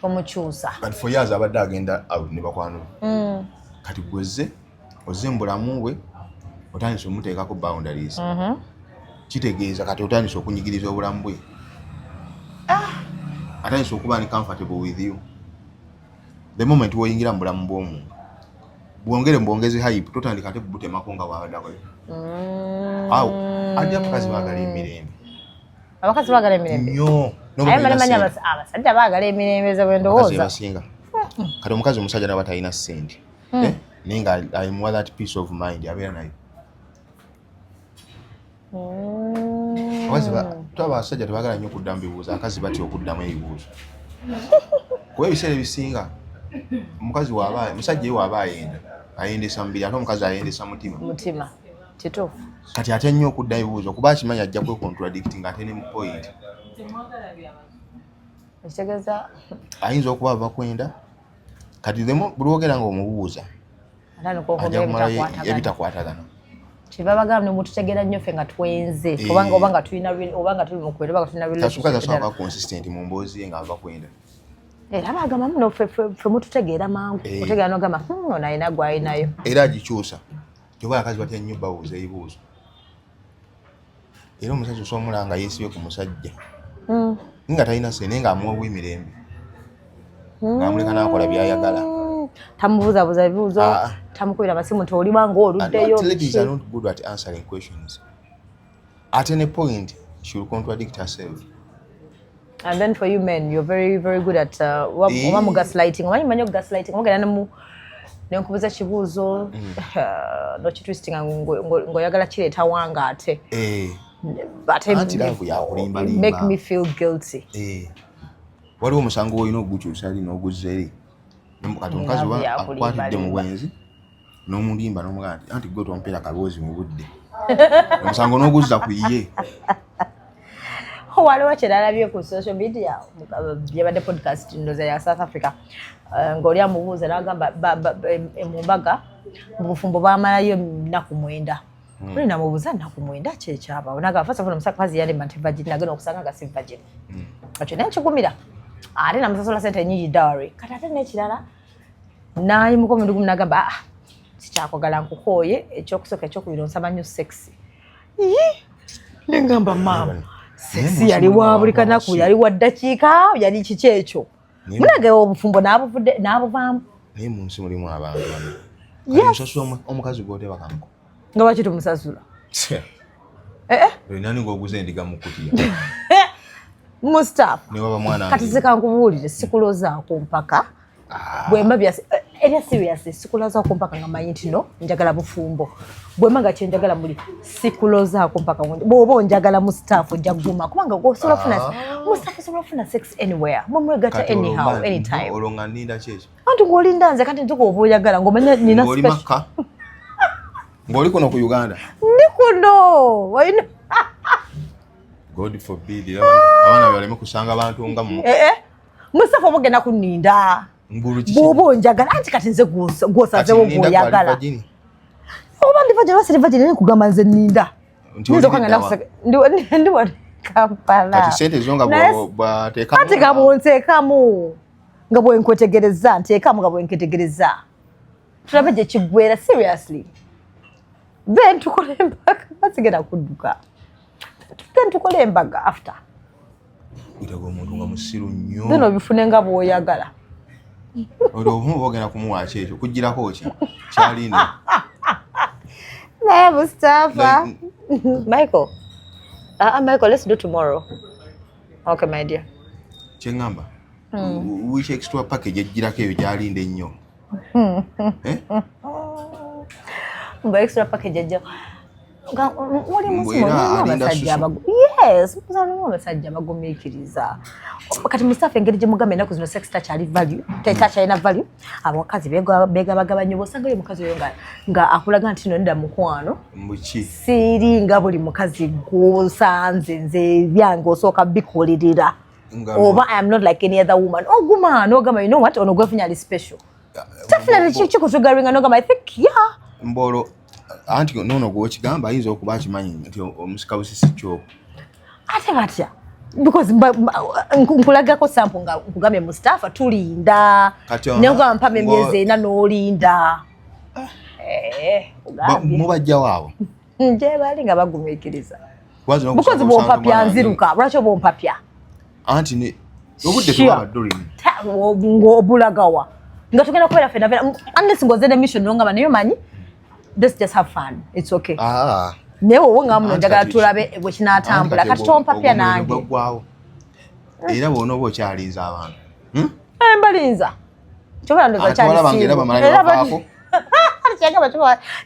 Omukyusa. Kati 4 years abadde agenda out ne bakwanula. Kati gwezze ozze mu bulamu bwe otandise omuteekako boundaries. Kitegeeza kati otandise okunyigiriza obulamu bwe. Atandise okuba ni comfortable with you. The moment woyingira mu bulamu bw'omuntu bwongere mbwongeze hype totandika ate kubutemako nga bwabadde. Ate abakazi baagala emirembe. Abakazi baagala emirembe. Nnyo. Manya abasajja baagala emirembe ze bwe ndowooza. Basinga. Kati omukazi omusajja n'aba talina ssente. Naye nga ayimuwa that peace of mind abeera nayo. Abasajja tebaagala nnyo okuddamu bibuuzo, abakazi batya okuddamu ebibuuzo. Kuba ebiseera ebisinga musajja ye waaba ayendesa mubiri ate omukazi ayendesa mutima. Kituufu. Kati atya nnyo okuddamu ebibuuzo kuba akimanyi ajja kwecontradict nga ate ne mu point. Ekitegeeza ayinza okuba bakwenda kati buli wogera nga omubuuza Atano ko ebitakwatagana. Kibabagamba mututegera nnyo ffe nga twenze obanga tulina obanga tuli mu kwera obanga tulina relationship taswaka consistent mu mboozi nga ava kwenda era bagamba muno ffe mututegeera mangu otegeera n'ogamba ono alina gwalinayo era agikyusa kyobala akazi batya Enyumba buuza ebibuuzo era omusajja osomula nga yeesibye ku musajja nga talina sene nga amuwa bw'emirembe ng'amuleka n'akola by'ayagala tamubuuzabuuza ebibuuzo tamukubira amasimu nti oli wange oluddeyo ladies are not good at answering questions at any point she will contradict herself. And then for you men, you're very, very good at gaslighting. Manyo gaslighting. Nenkubuza kibuuzo no kitwisting ngoyagala kireeta wanga ate. But make me feel guilty. Waliwo omusango olina ogukyusa ali n'oguzza eri. Kati omukazi akwatidde mu bwenzi n'omulimba n'omugamba nti anti gwe tompeera kaloozi mu budde. Omusango n'oguzza ku ye. Waliwo kyeralabye ku social media yabadde podcast ndoza ya South Africa ng'oli amubuuza n'agamba mu mbaga mu bufumbo baamalayo ennaku 9. Oli namubuuza ennaku 9 kyekyaba n'agamba first of all omusakazi yalema nti virgin nagenda okusanga nga si virgin ekyo nenkigumira ate namusasula sente nnyingi dowry kati ate n'ekirala n'ayimuka omundugumu n'agamba sikyakwagala nkukooye ekyokusooka ekyokubiri onsaba nnyo sexy nengamba maama sexy yali wa buli kanaku yali wa ddakiika yali kiki ekyo mulage obufumbo n'abuvaamu naye mu nsi mulimu abantu musasula omukazi gw'otebakanko nga baki tumusasula nani ng'oguza endiga mu kutiya Mustafa mwana kati sekankubuulire sikuloozaako mpaka bwemba era serious sikuloozaako mpaka nga manyi nti no njagala bufumbo bwemba nga kyenjagala muli sikuloozaako mpaka bw'oba onjagala Mustafa ojja kuguma kubanga osobola ofuna Mustafa osobola ofuna sex anywhere mumwegatta anyhow anytime olwo nga nninda kyekyo anti ng'olinda nze kati ntuka oba oyagala ng'omanya nina ng'oli makka ng'oli kuno ku Uganda ndi kuno walina God forbid abaana baleme kusanga abantu nga mu Mustafa obagenda kunninda bw'oba onjagala anti kati nze gw'osazeewo gw'oyagala oba ndi vagina wasiri vagina nekugamba nze nninda ndi wa Kampala kati sente zo nga bwateekamu ate nga bwonteekamu nga bwenkwetegereza nteekamu nga bwenkwetegereza tulabe gye kiggwera seriously then tukole embaga basigenda kudduka then tukole embaga after itago omuntu nga musiru nnyo then obifune nga bw'oyagala olwo obumu bogenda kumuwa kyekyo kugirako ki kyalinde naye Mustafa Michael Michael, let's do tomorrow. Okay, my dear. Chengamba. Which extra package ejjirako ebyo gyalinde ennyo? Mba extra package ejja. Oli musimo abasajja yes, musalimu abasajja bagumiikiriza. Kati Mustafa engeri gye mugambe ennaku zino sex takyali value, takyalina value. Abakazi begabagabanya obosanga oyo mukazi oyo nga akulaga nti no nda mukwano. Muki? Siri nga buli mukazi gw'osanze nze byange osooka bikolirira. Oba I am not like any other woman. Oguma n'ogamba you know what ono gwefunya ali special. Definitely kikutugaringa n'ogamba I think yeah. Mbolo anti nono gw'okigamba ayinza okuba akimanyi nti omusika busisi kyo. Ate batya because nkulagako sample nga nkugambye Mustafa tulinda n'ogamba mpame emyezi 4 n'olinda mubajja waabo nje bali nga bagumiikiriza because bwompapya nziruka lwaki bwompapya anti ne obudde tubadde ng'obulagawa nga tugenda kubeera fena unless ngoze ne mission nongamba nayo manyi let's just have fun it's okay naye wowe nga muno njagala tulabe bwe kinaatambula kati tompapya nange era bw'ona oba okyalinza abantu mbalinza kyobala ndoza kyalisinga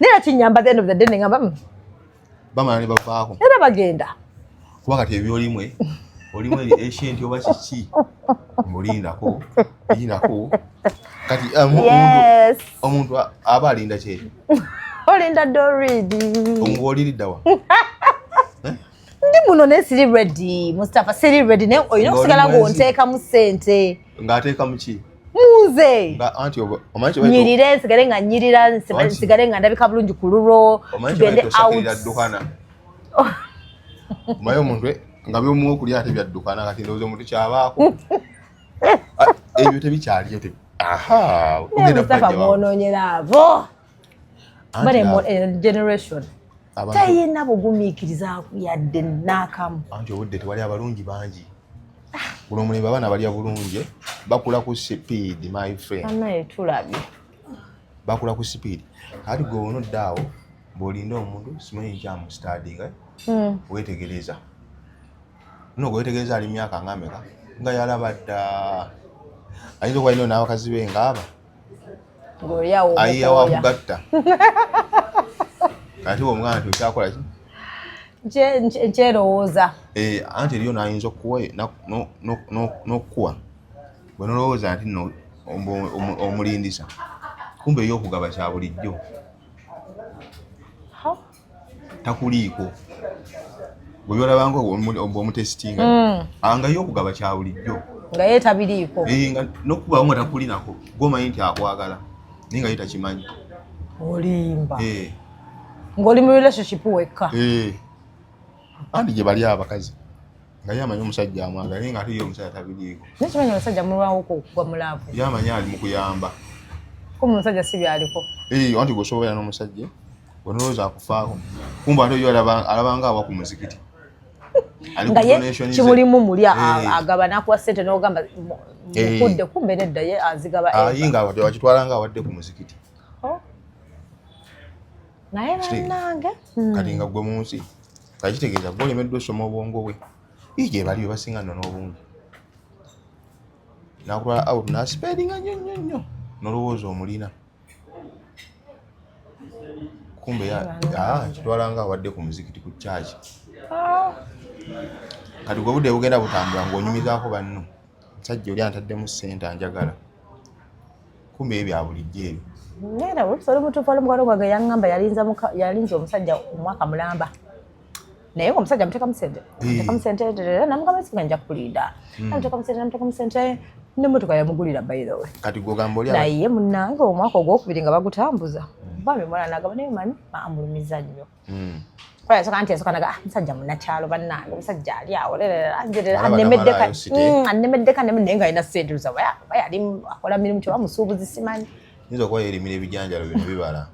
nera kinyamba the end of the day nengamba bamala ne bavaako era bagenda kuba kati ebyolimu ancient oba kiki mulindako kati omuntu aba alinda kyekyo olinda doridi oliriddawa ndi muno naye siri ready Mustafa siri ready naye olina okusigala ng'onteekamu ssente ng'ateekamu ki mu ntunze anti omanyi nyirira nsigale nga nyirira nsigale nga ndabika bulungi ku lulwo tugende out omanyi omuntu nga byomuwa okulya ate byaddukana kati ndowooza omuntu kyabaako ebyo tebikyaliyo Mustafa mwononyera abo bale generation tayina bugumiikiriza yadde n'akamu anti obudde tewali abalungi bangi guno omulembe abaana balya bulungi bakula ku speed my friend anaye tulabye bakula ku speed kati gwe onodde awo bw'olinda omuntu simanyi nkyamusitadinga wetegereza no wetegereza ali myaka ngameka nga yalaba dda ayinza okuba alina n'abakazi be ngaaba ayiyawo akugatta kati omwana nti okyakola ki nkyerowooza anti eriyo n'ayinza okuwa n'okukuwa bwe nolowooza nti no omulindisa kumbe ey'okugaba kya bulijjo takuliiko bwe byolabanga omutesitinga nga y'okugaba kya bulijjo nga yeetabiriiko n'okubawo nga takulinako gw'omanyi nti akwagala naye nga ye takimanyi olimba ng'oli mu relationship wekka anti gye bali abakazi nga ye amanyi omusajja amwagala naye nga ate ye omusajja tabiriiko nekimanyi omusajja mulwawoko okugwa mulaavu yamanyi ali mu kuyamba kuba omusajja si byaliko anti gweosobola n'omusajja bwe nolowooza akufaako kumba ate yo alabanga awa ku muzikiti nga ye kimulimu muli agaba n'akuwa ssente n'ogamba mukudde kumbe nedda ye azigaba nga wakitwala nga awadde ku muzikiti naye bannange kati nga gwe mu nsi kakitegeeza gwe olemeddwa osoma obwongo bwe gye bali bwe basinga nno n'obungi nakutwala out n'asipeedinga nnyo n'olowooza omulina kumbe kitwala nga awadde ku muzikiti ku kyaki kati gwe budde bugenda butambula ng'onyumizaako banno musajja oli antaddemu ssente anjagala kumbe ebya bulijjo ebyo era olusobola mutuufu oli mukwano gwange yaŋŋamba yalinza omusajja omwaka mulamba naye omusajja amuteekamu ssente namugamba singa nja kulinda namuteekamu ssente n'emmotoka yamugulira by the way kati gwogamba oli naye munnange omwaka ogwokubiri nga bagutambuza bami mwana nagamba naye mani amulumiza nnyo yasoka nti yasokanaga musajja munnakyalo bannange omusajja ali awo annemeddeka naye nga alina ssente lusa yali akola mirimu kyoba musuubuzi simanyi yinza okuba yerimira ebijanjalo bino bibala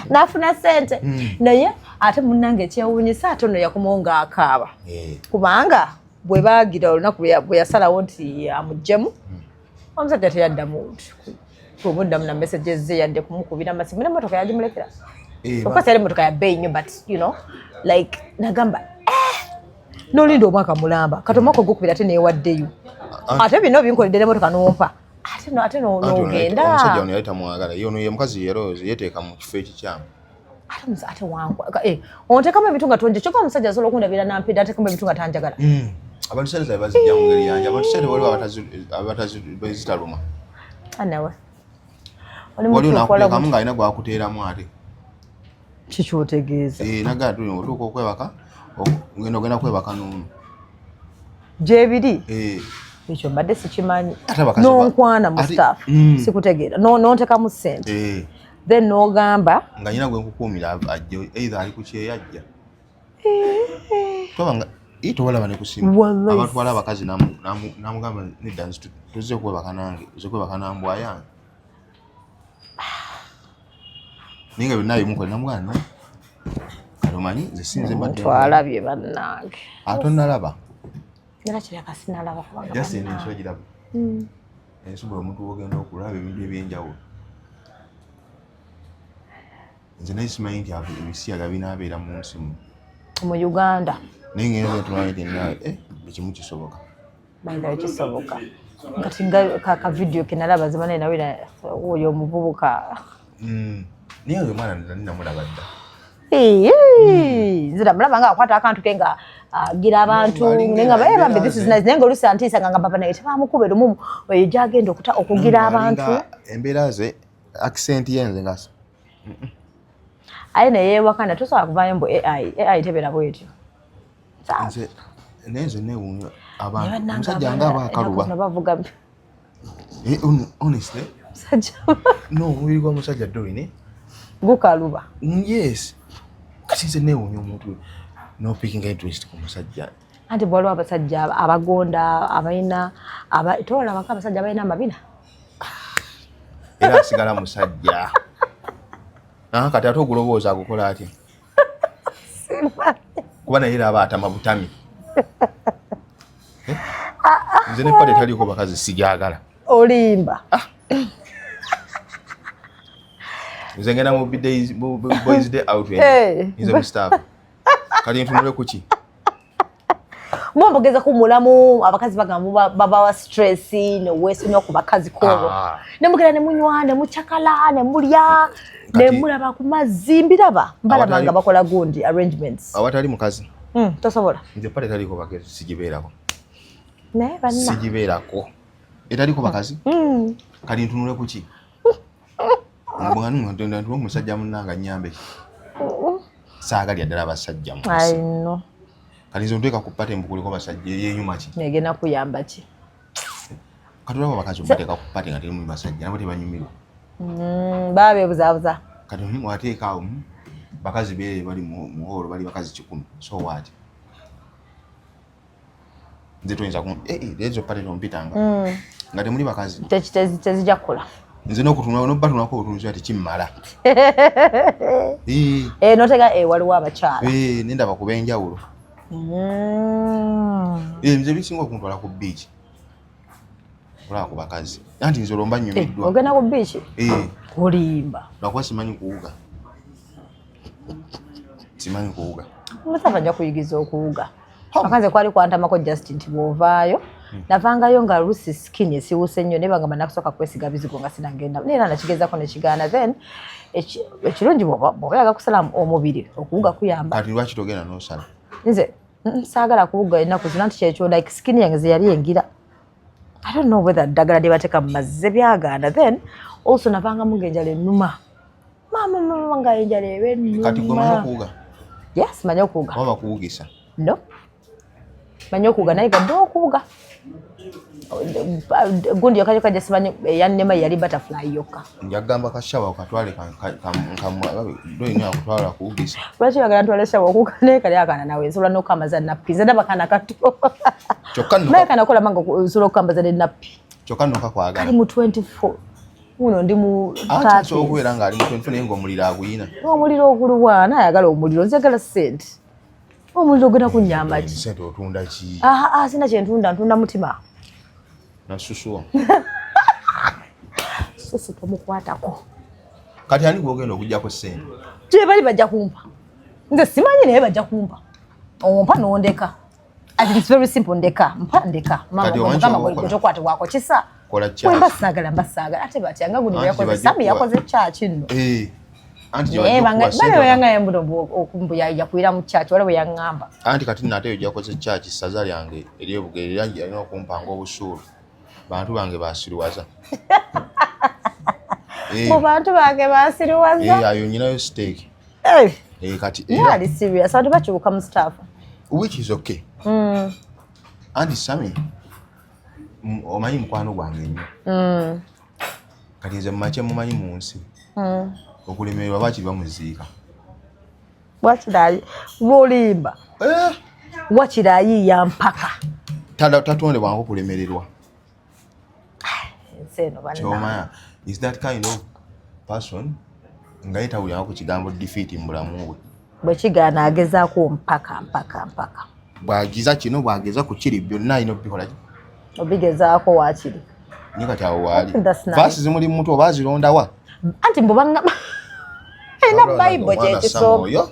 n'afuna ssente naye ate munnange ekyewuunyisa ate ono yakomawo ng'akaaba kubanga bwe baagira olunaku bwe yasalawo nti amuggyemu omusajja teyaddamu kumuddamu na messages ze yadde kumukubira amasimu n'emmotoka yagimulekera okasi yali emmotoka ya bbeeyi nnyo but you know like nagamba n'olinda omwaka mulamba kati omwaka ogwokubiri ate neewaddeyo ate bino binkoledde n'emmotoka n'ompa ate n'ogenda omusajja ono yali tamwagala ye ono ye mukazi yerooze yeteeka mu kifo ekikyamu ate onteekamu ebintu nga tonje kyokka omusajja asobola okundabira nampida ateekamu ebintu nga tanjagala abantu sente zabe bazijja mu ngeri yange abantu sente waliwo abazitaluma anawe waliwo nakuteekamu ng'alina gwakuteeramu ate kikyotegeeza nagaa tuli otuuka okwebaka ogenda kwebaka n'ono gyebiri ekyo mbadde sikimanyi n'onkwana Mustafa sikutegeera n'onteekamu ssente then n'ogamba nga nyina gwe nkukuumira ajja either ali ku kyeyajja tobanga tobalaba ne kusimu abatwala abakazi namugamba nedda tuzze okwebaka nange nze kwebaka nambwa yange naye nga byonna bimukola namugana kati omanyi nze sinze mbadde twalabye bannange ate onnalaba era kiraka sinalaba kubanga just ensi ogiraba ensi bwe omuntu wogenda okulaba ebintu ebyenjawulo nze naye simanyi nti ebisiyaga binaabeera mu nsi mu Uganda naye ngenda ntumanyi nti nawe ekimu kisoboka bayinza kisoboka kati ka vidiyo kenalaba zimanaye nawe oyo omuvubuka naye oyo omwana ninamulaba dda nze namulaba nga akwata akantu ke nga agira abantu naye nga bambe this is nice naye nga olusi antiisa nga papa naye tebamukuba erumu eyo gyagenda okugira abantu embeera ze accent yenze nga aye naye ewakana tosobola kuvaayo mbu AI tebeera bwetyo naye nze neewuunya abantu omusajja nga aba akaluba bavuga Honestly? Musajja. No, omubiri gwa musajja doine. Gukaluba. Yes. Kati nze neewuunya omuntu no picking interest ku musajja. Anti bwaliwo abasajja abagonda abalina tolabako abasajja abalina amabina. Era asigala musajja. Kati ate ogulowooza agukola atya? Kuba naye era aba atama butami. Nze ne pale taliko bakazi sigyagala. Olimba. Nze ngenda mu boys day out. Nze Mustafa. Kali ntunule kuki? Mwambogeza kumulamu abakazi bagamba babawa stress ne weesonyiwa ku bakazi kolo. Ne mugera ne munywa ne muchakala ne mulya ne mulaba ku mazzi mbiraba mbalaba nga bakola gundi arrangements. Awatali mukazi. Tosobola. Nze pale taliko bakazi sigibeerako. Ne banna. Sigibeerako. Etaliko bakazi? Kali ntunule kuki? Mbwanu ntenda ntuwa musajja munnanga nyambe. Saagalya ddala abasajja mu. I know. Kali nze nteeka ku pate mbukuliko basajja yenyuma ki? Negena kuyamba ki? Katulaba bakazi omuteeka ku pate nga teri mu basajja nabo tebanyumirwa. Baabe buzaabuza. Kati mwateeka awo bakazi be bali mu holo bali bakazi 10. So what? Nze toyinza ku lezo pate tompitanga. Nga temuli bakazi. Tezijja kukola. Nze n'okutunula n'obatunulako obutunzi ati kimmala. Notega waliwo abakyala. Nendaba kuba enjawulo. Nze bisinga okuntwala ku beach. Olaba ku bakazi. Anti nze olwo mba nnyumiddwa. Ogenda ku beach? Olimba. Lwakuba simanyi kuwuga. Simanyi kuwuga. Mustafa ajja kuyigiza okuwuga. Akanze kwali kwantamako just nti bw'ovaayo. Navangayo nga lusi skin esiwuse nnyo ne bagamba nakusooka kwesiga bizigo nga sinagenda. Neera nakigezaako ne kigaana then ekirungi bw'obayaga kusala omubiri okuwuga kuyamba. Kati lwaki togenda n'osala? Nze saagala kuwuga ennaku zino nti kyekyo like skin yange ze yali engira. I don't know whether ddagala lye bateeka mu mazzi byagaana then also navangamu ng'enjala ennuma. Mama nga enjala eba ennuma. Kati gwe manyi okuwuga? Yes, manyi okuwuga. Oba bakuwugisa? No. Manyi okuwuga naye gadde okuwuga. Gundi yokka kajja simanyi yannema yali butterfly yokka. Njagamba kashawa okatwale doyina akutwala kuwugisa. Lwaki bagala ntwale shawa okuwuga naye kali akaana nawe nsobola n'okukambaza nappi. Nze ndaba kaana kato. Kyokka nno. Naye kaana kola manga nsobola okukambaza ne nappi. Kyokka nno kakwagala. Kali mu 24. Muno ndi mu 30. Ati okubeera ng'ali mu 24 naye ng'omuliro aguyina. Omuliro ogulubwana ayagala omuliro nzagala ssente. Omuliro ogenda kunnyamba ki? Ssente otunda ki? Sina kyentunda ntunda mutima. Nasusuwa. Susu tomukwatako. Kati ani gwogenda okugyako ssente? Kye bali bajja kumpa. Nze simanyi naye bajja kumpa. Ompa n'ondeka. It's very simple ndeka. Mpa ndeka. Mama gwe tokwatibwako kisa. Kola kyaki. Mba saagala. Ate bati anga gundi yakoze sami yakoze kyaki nno. Anti bale yanga embudo okumbuya yakwira mu kyaki wale yangamba. Anti kati nate yo yakoze kyaki saza lyange eryebugere yangi alina okumpanga obusuulu. Bantu bange basiriwaza. Mu bantu bange basiriwaza. Ayo nyinayo steak. Kati really serious. Abantu bakyuka Mustafa. Which is okay. Anti Sami omanyi mukwano gwange nnyo. Kati nze mumache mumanyi mu nsi. Okulemererwa baki bamuziika. Wakirayi bolimba. Wakirayi ya mpaka. Tatonde bwangu kulemererwa. Nseno bana. Chomaya is that kind of person ngaita ulyango ku kigambo defeat mbulamu bwe. Bwe kigaana agezaako mpaka. Bwagiza kino bwageza ku kiri byonna ino bikola. Obigezaako wakiri. Nika tawo wali. Vasi zimuli muntu obazironda wa. Anti mbobanga. Aina Bible kyekisoma.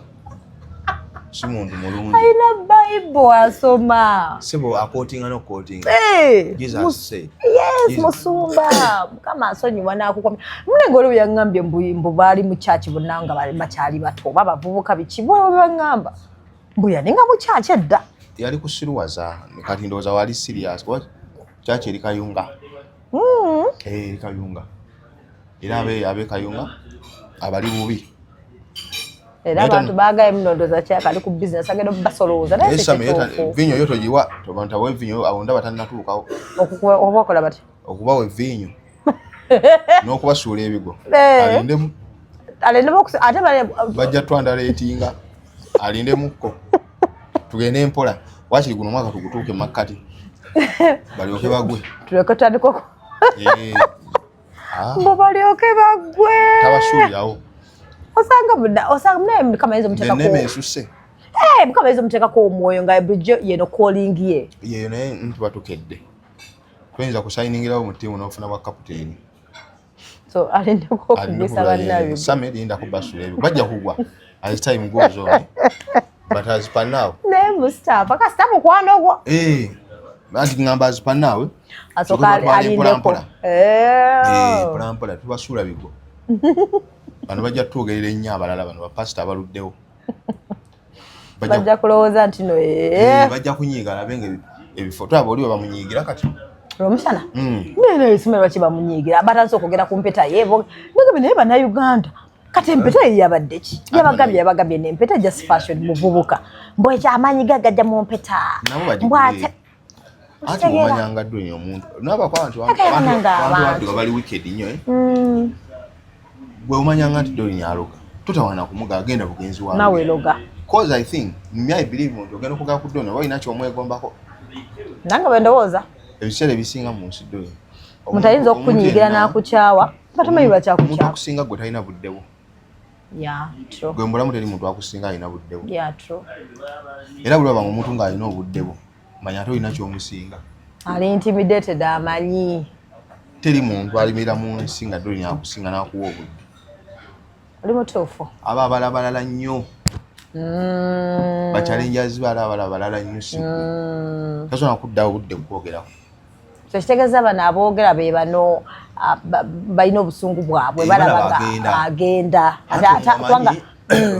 Simundu mulungi. Aina Bible asoma. Sebo quoting no quoting. Jesus said. Yes, musumba. Kama asonyiwa nakukomya. Munengolo yangambye mbu bali mu church bunanga bali bakyali bato babavubuka bikibo bangamba. Mbuya ninga mu church edda. Yali kusiruwaza kati ndoza wali serious. What? Church eri kayunga. Kayunga. Era abe kayunga abali bubi. Era abantu bagaye mnondo za kyaka ali ku business agenda basoloza naye vinyo yoto jiwa to banta we vinyo awonda batanatuukawo okubakola bati okubawe vinyo n'okubasuula ebigo alindemu ate bajja twandala etinga alindemukko tugende empola wakiri guno mwaka tugutuuke makkati balyoke bagwe tuleke tutandikeko mbo balyoke bagwe tabasuulirawo osanga naye mukama yinza omuteekako enneme esuse mukama yinza omuteekako omwoyo nga bulijjo yeno calling ye yeyo naye ntuba tukedde tuyinza kusayiningirawo mu ttiimu n'ofuna bwa kapiteeni so alindeko okugisa bannabi Same linda kubasula ebyo bajja kugwa as time goes on but as per now ne Mustafa kasita mukwano gwo banti ngamba as per now asoka alindeko pola tubasula bigo bano bajja tugerera ennyo abalala bano bapasita abaluddewo bajja kulowooza nti no bajja kunyiiga labenge ebifo twaba oli bamunyiigira kati Romusana nene isomero bakiba munyiigira abatanze okugera ku mpeta yevo nagabe naye bannayuganda kati empeta yabadde ki yabagambye n'empeta just fashion muvubuka mbwe kyamaanyi gagajja mu mpeta mbwate ati omanyanga ddwe omuntu n'abakwantu abantu bali wicked nnyo bwe omanyanga nti ddwe nyaluka tutawana kumuga agenda bugenzi wawe nawe loga cause I think I believe omuntu ogenda okugala ku ddwe walina kyomwegombako nanga bendowooza ebiseera ebisinga mu nsi ddwe omuntu ayinza okunyiigira n'akukyawa batamanyi bakyakukywa akusinga gwe talina buddewo gwe mbulamu teri muntu akusinga alina buddewo era buli wabanga omuntu ng'alina obuddewo manya ate olina ky'omusinga ali intimidated amanyi teri muntu alimirira mu nsi nga ddwe olina akusinga n'akuwa obudde oli mutuufu aba abalabalala nnyo bachallenges balala nnyo si tasobola kuddawo budde kwogerako kitegeeza bano aboogera be bano balina obusungu bwabwe balaba agenda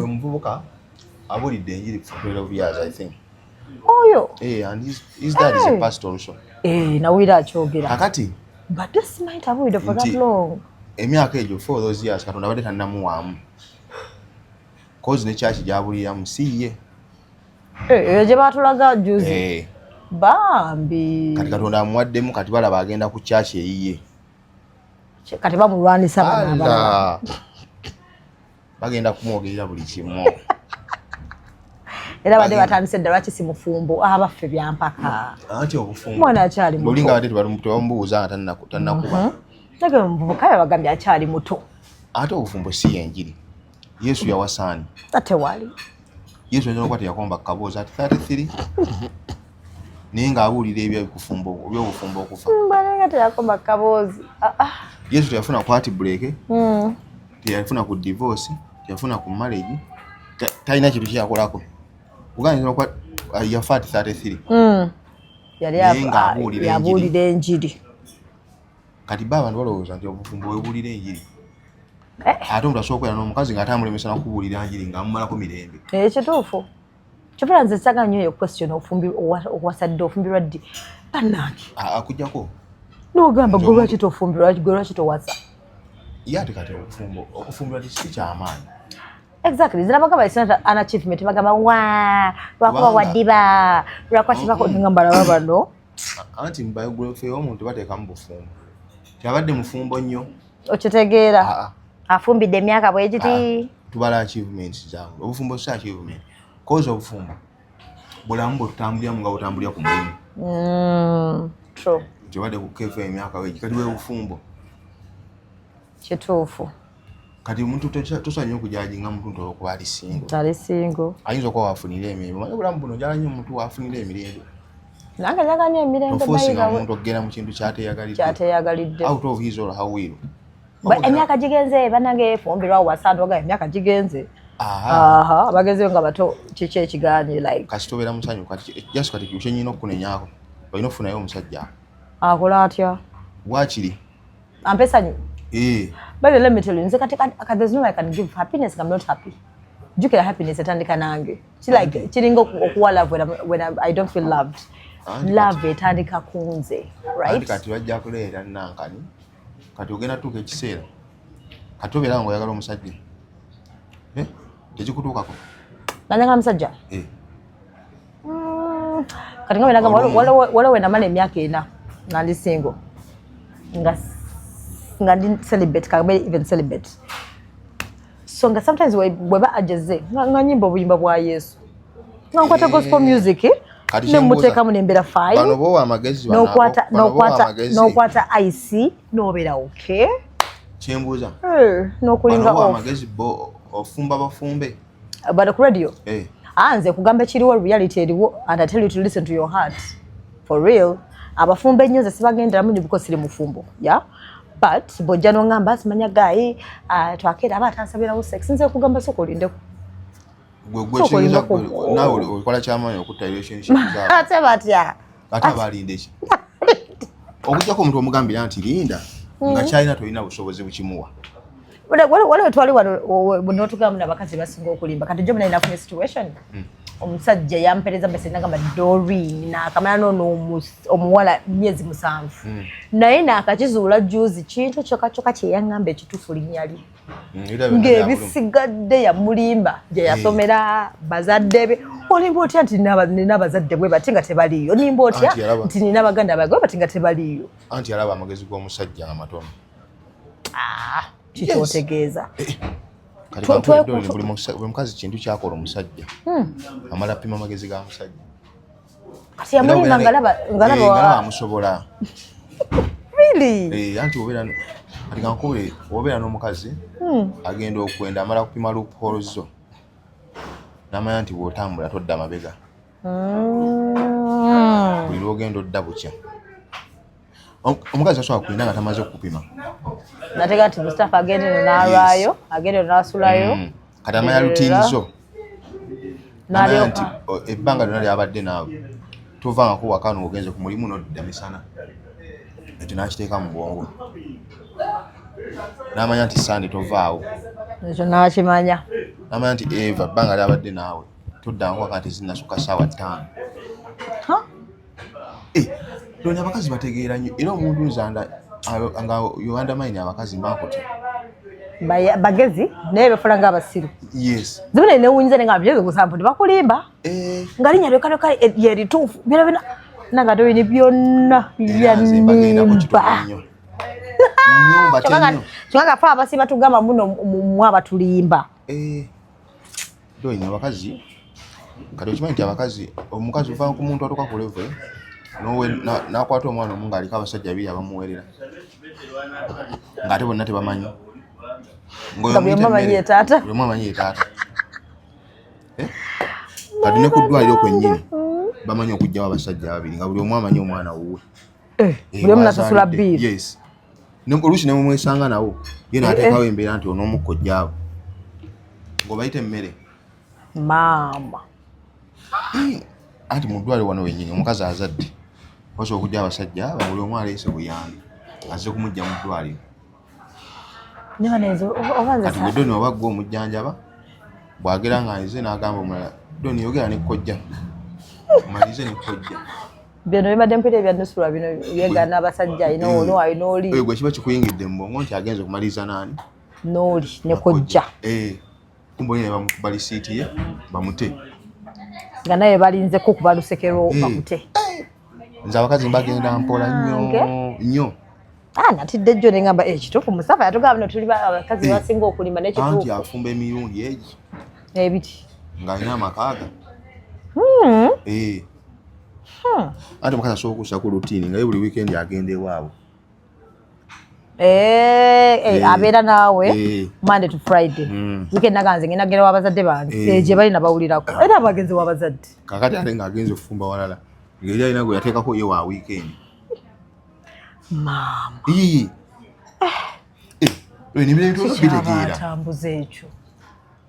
omuvubuka abulidde enjiri for 12 years I think oyo and his dad is a pastor also nawulira akyogera kakati but this might have waited for that long emyaka egyo for those years katonda badde tannamuwaamu cause ne church gyabuliramu siye eyo gye batulaga juzi bambi kati katonda amuwaddemu kati balaba agenda ku church eyiye kati bamulwanisa bana bagenda kumwogerera buli kimu era badde batandise dda lwaki si mufumbo abaffe byampaka anti obufumbo mwana akyali muto olinga badde tebamubuuza nga tannakuba nage omuvubuka yabagambye akyali muto ate obufumbo si yenjiri Yesu yawasaani ate wali Yesu ajja okukwata yakomba kaboozi ati 33 naye ng'abuulira ebyobufumbo okufa nga teyakomba kaboozi Yesu teyafuna ku heart break teyafuna ku divorce teyafuna ku marriage talina kintu kyakolako uganyiza yafa ati 33 yali yabuulira enjiri kati ba abantu balowooza nti obufumbo webuulira enjiri ate omuntu asobola okubeera n'omukazi ng'ate amulemesa n'okubuulira njiri ng'amumalako mirembe kituufu kyopera nze saga nnyo eyo question owasadde ofumbirwa ddi bannange akujjako n'ogamba gwe lwaki tofumbirwa gwe lwaki towasa ye ate kati okufumbirwa si kyamaanyi exactly zina bagamba isina an achievement bagamba lwakuba waddiba lwakwatibako ngamba laba bano anti mu biography omuntu bateekamu bufumbo tyabadde mufumbo nnyo okitegeera afumbidde emyaka bwegiti tubala achievements zaabwe obufumbo si achievement cause obufumbo bulamu bwe tutambuliramu nga butambulira ku mulimu true tyobadde ku kefa emyaka wegi kati bufumbo kituufu kati omuntu tosobola nnyo okujajinga muntu olwokuba ali singo ayinza okuba waafunira emirimu naye obulamu buno njala nnyo omuntu waafunira emirembe nange njagala nnyo emirembe tofosinga omuntu okugenda mu kintu kyateeyagalidde out of his or her will emyaka gigenze bannange efumbirwa wasandwaga emyaka gigenze abagezeyo nga bato kiki ekigaanye like kasi tobeera musanyu just kati kyo kyenyina okunenyako olina okufunayo omusajja akola atya wakiri ampe essanyu but let me tell you nze kati there's no way I can give happiness I'm not happy jukira happiness etandika nange kiringa okuwa love when I don't feel loved love etandika kunze right kati wajja kuleera nankani kati ogenda tuuka ekiseera kati obeera nga oyagala omusajja tekikutuukako nanyagala musajja kati nga wenagamba waliwo wenamala emyaka 4 nali single nga nga ndi celebrate kabe even celebrate so nga sometimes weba ajeze nga nyimbo buyimba bwa Yesu nga nkwata gospel music ne muteka mu nembera 5 bano bo amagezi no kwata IC no bera okay chembuza no kulinga off amagezi bo ofumba bafumbe but ku radio anze kugamba kiriwo reality eriwo and I tell you to listen to your heart for real abafumbe nnyo sibagenda mu because siri mufumbo yeah but bojano ngamba simanya gayi twakera abatasabira sex nze kugamba soko linde gwegweshinza nawe okola kyamaanyi okutta relationship zaabo ate batya ate balinde ki okujjako omuntu omugambira nti linda nga kyalina tolina busobozi bukimuwa wale twali wano tugamu n'abakazi basinga okulimba kati jo muna inafunye situation omusajja yampereza message nagamba Doreen nakamala nono omuwala myezi 7 naye nakakizuula juzi kintu kyokka kye yangamba ekitufu linyali ng'ebisigadde yamulimba gye yasomera bazadde be olimba otya nti nina bazadde bwe bati nga tebaliyo nimba otya nti nina baganda bagwe bati nga tebaliyo anti alaba amagezi g'omusajja amatono kikyotegeeza buli mukazi kintu kyakola omusajja amala pima amagezi ga musajja kati yamulimba ngalaba amusobola really anti obeera n'omukazi agenda okwenda amala kupima loopholes zo n'amanya nti bw'otambula todda mabega buli lwogenda odda bukya omukazi asobola kwenda nga tamaze okupima natega nti Mustafa agende n'alwayo agende n'asulayo kati amanya rutini zo n'amanya nti ebbanga lyonna lyabadde naawe tovangako waka n'ogenze ku mulimu n'odda misana ekyo n'akiteeka mu bwongo n'amanya nti Sande tovaawo ekyo n'akimanya n'amanya nti Eva ebbanga lyabadde naawe toddanko waka nti zinnasukka ssaawa 5 Doni abakazi bategeera nnyo era omuntu nzanda nga yoandamaini abakazi mbakotya bagezi naye befula ng'abasiru yes zibona newunyiza nenga byeze gusambu bakulimba nga linya lyokalyoka yerituufu byona nanga toyini byonna yanimba kyanga fa abasi batugamba muno mu abatulimba Doni abakazi kati okimanyi nti abakazi omukazi uva ku muntu atuuka ku level nowe nakwata omwana omu ng'aliko abasajja 2 abamuwerera ng'ate bonna tebamanyi buli omu amanyi ye taata kati ne ku ddwaliro kwennyini bamanyi okugyawo abasajja 2 nga buli omu amanyi omwana wuwe buli omu nasasula biiri yes oluusi ne mumwesanga nawo ye n'ateekawo embeera nti onoomukojjaawo ng'obayita emmere maama anti mu ddwaliro wano wennyini omukazi azadde oso okujja abasajja buli omu aleese buyambi azze kumujja mu ddwaliro kati gwe Doni oba gwe omujjanjaba bw'agera ng'alize n'agamba omulala Doni yogera ne kkojja malize ne kkojja bino bibadde mpita ebyanusula bino yegaana abasajja ayina ono ayina oli gwe kiba kikuyingidde mu bwongo nti agenze okumaliriza n'ani n'oli ne kkojja kumboni ne bamukuba lisiiti ye bamute nga naye balinzeko kuba lusekero bamute nze abakazi mbagenda mpola nnyo natidde jjo nengamba ekituufu Mustafa yatugamba bino tuli abakazi basinga okulimba n'ekituufu anti afumba emirundi egi ebiti ng'alina amakaaga anti omukazi asobola okussa ku rutiini nga ye buli wiikendi agenda ewaabwe abeera naawe Monday to Friday weekend naganze ngenda gera wabazadde bange gye bali nabawulirako era abagenzi wabazadde kakati ate ng'agenze okufumba walala ngeri alina gwe yateekako ye wa weekend maama nibintu bitegeera atambuza ekyo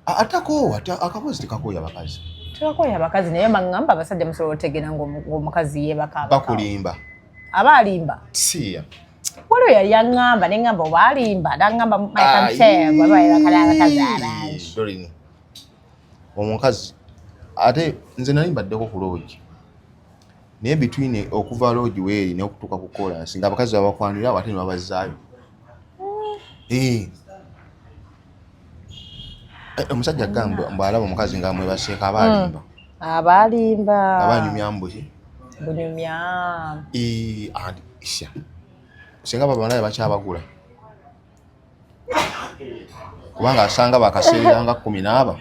atakoowa akapozi tekakooya abakazi tebakooya abakazi naye maŋŋamba abasajja musobola otegeera ng'omukazi yeebaka bakulimba aba alimba siya waliwo yali yaŋŋamba neŋŋamba oba alimba naŋŋamba abakazi abangi omukazi ate nze nali mbaddeko ku loogi naye between okuva loogi weeri n'okutuuka ku kolansi ng'abakazi babakwanira ate ne babazzaayo omusajja agamba mbw'alaba omukazi ng'amwebaseeko abalimba abanyumya mbuki bunyumya singa baba naye bakyabagula kubanga asanga bakaseeranga 10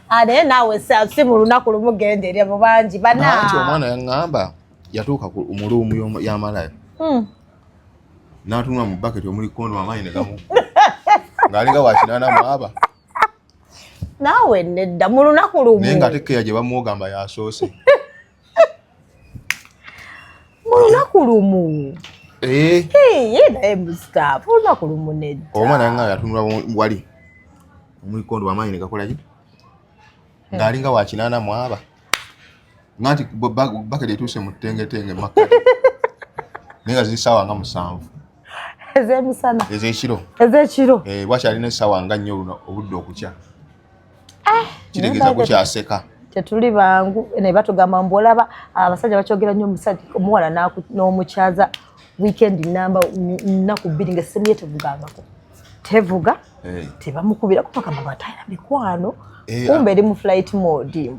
ate naawe si mu lunaku lumu genderera mu bangi bana anti omwana yaŋŋamba yatuuka mu luumu y'amalayo n'atunula mu baketi omuli kondo amaanyi ne gamu ng'alinga wakinaana mwaba naawe nedda mu lunaku lumu naye ng'ate keya gye bamwogamba yasoose mu lunaku lumu ye naye Mustafa olunaku lumu nedda omwana yaŋŋamba yatunula wali omuli kondo amaanyi ne gakola ki ng'alinga wakinaana mwaba nganti baketi etuuse mu ttengetenge makkati naye nga ziri ssaawa nga 7 ez'emisana ez'ekiro bwakyalina essaawa nga 4 obudde okukya kitegeeza kukyaseka tetuli bangu naye batugamba mbu olaba abasajja bakyogera nnyo omuwala n'omukyaza weekend namba nnaku 2 nga ssemu ye tevugangako tevuga tebamukubira kubagamba batayina mikwano kumbe eri mu flight mode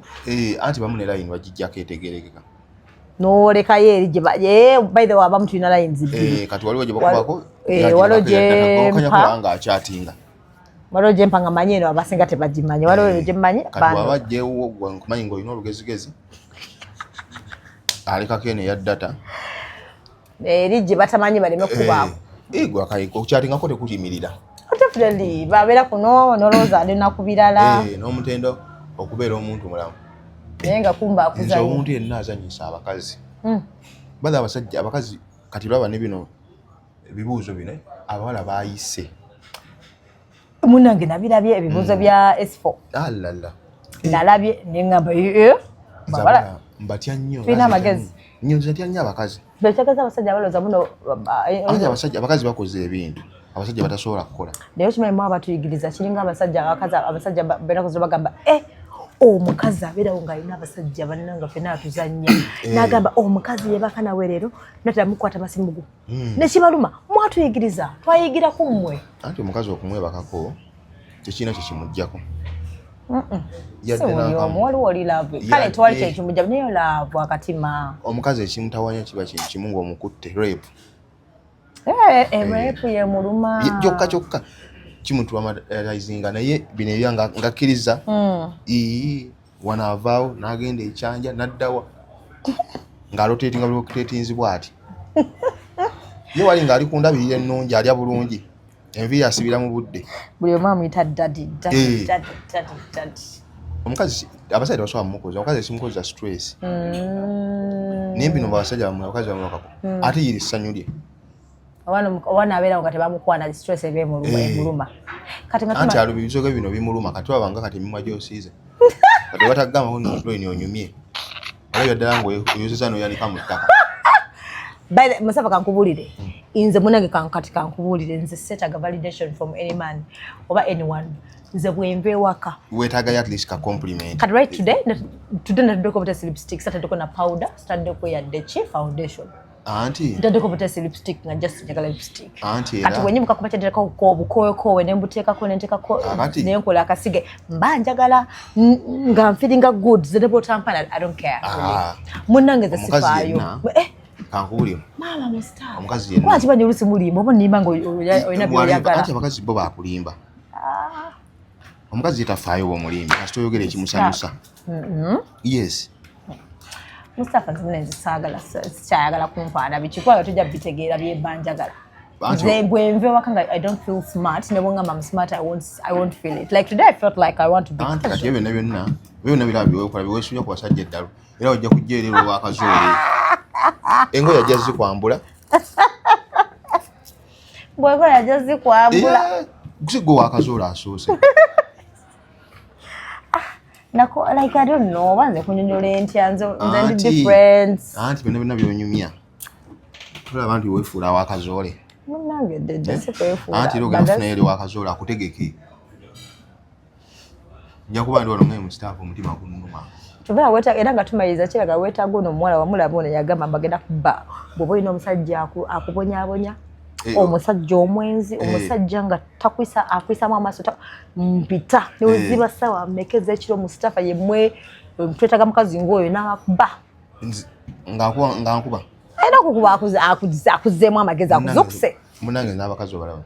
anti bamu ne layini bagijjako etegerekeka n'olekayo eri by the way abamu tulina lines 2 kati waliwo gye bakubako waliwo gyempa nga akyatinga waliwo gyempa nga manyi eno abasinga tebagimanyi waliwo gyemmanyi kati wabajjewo nkumanyi ng'olina olugezigezi alekako eno eya data eri gye batamanyi baleme kubaako okyatingako tekulimirira definitely babeera kuno nolowooza alina ku birala n'omutendo okubeera omuntu mulamu naye nga kumba akuzannya omuntu yenna azanyisa abakazi baza abasajja abakazi kati lwaba ne bino ebibuuzo bino abawala baayise munange nabirabye ebibuuzo bya S4 alala nalabye neŋŋamba mbatya nnyo tulina amagezi nnyonzatya nnyo abakazi bekyagaza abasajja abalooza muno abakazi bakoze ebintu abasajja batasobola kukola naye okimanyi mu abatuyigiriza kiringa abasajja benaku zino bagamba omukazi abeerawo ng'alina abasajja banna nga ffenna atuzannya n'agamba omukazi yebaka nawe leero nateramukwata masimugu nekibaluma mwatuyigiriza twayigira ku mmwe anti omukazi okumwebakako tekirina kyekimuggyako omu waliwo oli laavu kale tewali kyekimugja naye laavu akatima omukazi ekimutawanya kiba kimu ng'omukutte rape rape yemuluma kyokka kimutraumatizinga naye bino ebyanga ngakkiriza wanaavaawo n'agenda ekyanja n'addawa ng'alotetinzibwa ati ye wali ng'ali ku ndabirira ennungi alya bulungi enviiri asibira mu budde buli omu amuyita dadi omukazi abasajja tebasobola mumukoza omukazi ekimukoza stress naye bino abasajja abakazi bamulokako ate yiri ssanyu lye owana abeerawo nga tebamukwana stress eba emuluma anti alo bibizoga bino bimuluma kati wabanga kati emimwa gyosiize kati batagamba nolweni onyumye olabya ddala ngaoyozeza noyanika mu ttaka Mustafa kankubulire nze munange kati kankubulire nze setaga validation from any man oba anyone nze bwenva ewaka weetagayo at least ka compliment kati right today natuddeko obutesi lipstick sataddeko na powder sataddeko yadde chi foundation anti ntadeko butesi lipstick nga just njagala lipstick anti kati wenyimuka kuba kyaddeko obukoyokowe ne mbuteekako ne nteekako ne nkola akasige mba njagala nga feelinga good ze botampana I don't care munnange ze sifaayo kankubulire mama Mustafa omukazi yenna kwaki banye olusi mulimba oba nimba nga olina by'oyagala anti abakazi bo bakulimba omukazi yetafaayo bw'omulimbi kasi toyogera ekimusanyusa yes Mustafa nze sikyayagala kumpaana bikikwayo tujja bitegeera byemba njagala nze bwenva ewaka nga I don't feel smart ne bwengamba I'm smart I won't feel it like today I felt like I want to be anti kati byonna biraba byewekola byeweesuubya ku basajja eddalu era ojja kujja eri olwakazoole engoye ajja zikwambula bwengoye ajja zikwambula sigwe wakazoole asoose nako like I don't know banze kunyonyola entya nze ndi difference anti byonna byonyumya tulaba nti weefuula wakazoole munnange dedde sikwefuula anti era ogenda kufuna eri wakazoole akutegeke nja kuba ndi wano ngaye Mustafa omutima gunnuma tubala wetaaga era nga tumaliriza kiraga wetaaga ono omuwala wamulaba ono yagamba bagenda kubba bw'oba olina omusajja akubonyaabonya omusajja omwenzi omusajja nga akwisamu amaaso mpita neweziba ssaawa mmekeza ekiro Mustafa yemmwe twetaaga mukazi ng'oyo n'akuba nga nkuba ayina okukuba akuzzeemu amagezi akuzokuse munange n'abakazi abalaba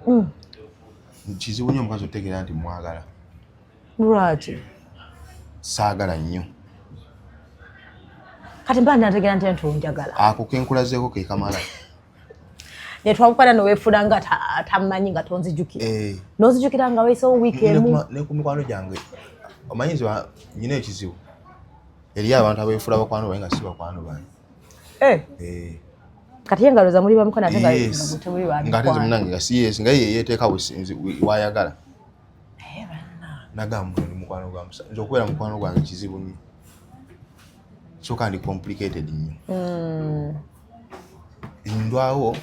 kizibu nnyo omukazi otegeera nti mwagala lwaki saagala nnyo kati mba nategeera nti onjagala ako kenkulazeeko ke kamala netwakukana noweefuna nga tamanyi nga tonzijukira nozijukira nga weesewo wiiki emu ne ku mikwano gyange omanyizi nyina ekizibu eri abantu abeefula bakwano baye nga si bakwano bange kati engalo za muli bamukono ate temuli ngate nze munange nga siyesi nga ye yeteeka wayagala nagamba ndi mukwano gwa musa nze okubeera mukwano gwange kizibu nnyo so kandi complicated nnyo ndwawo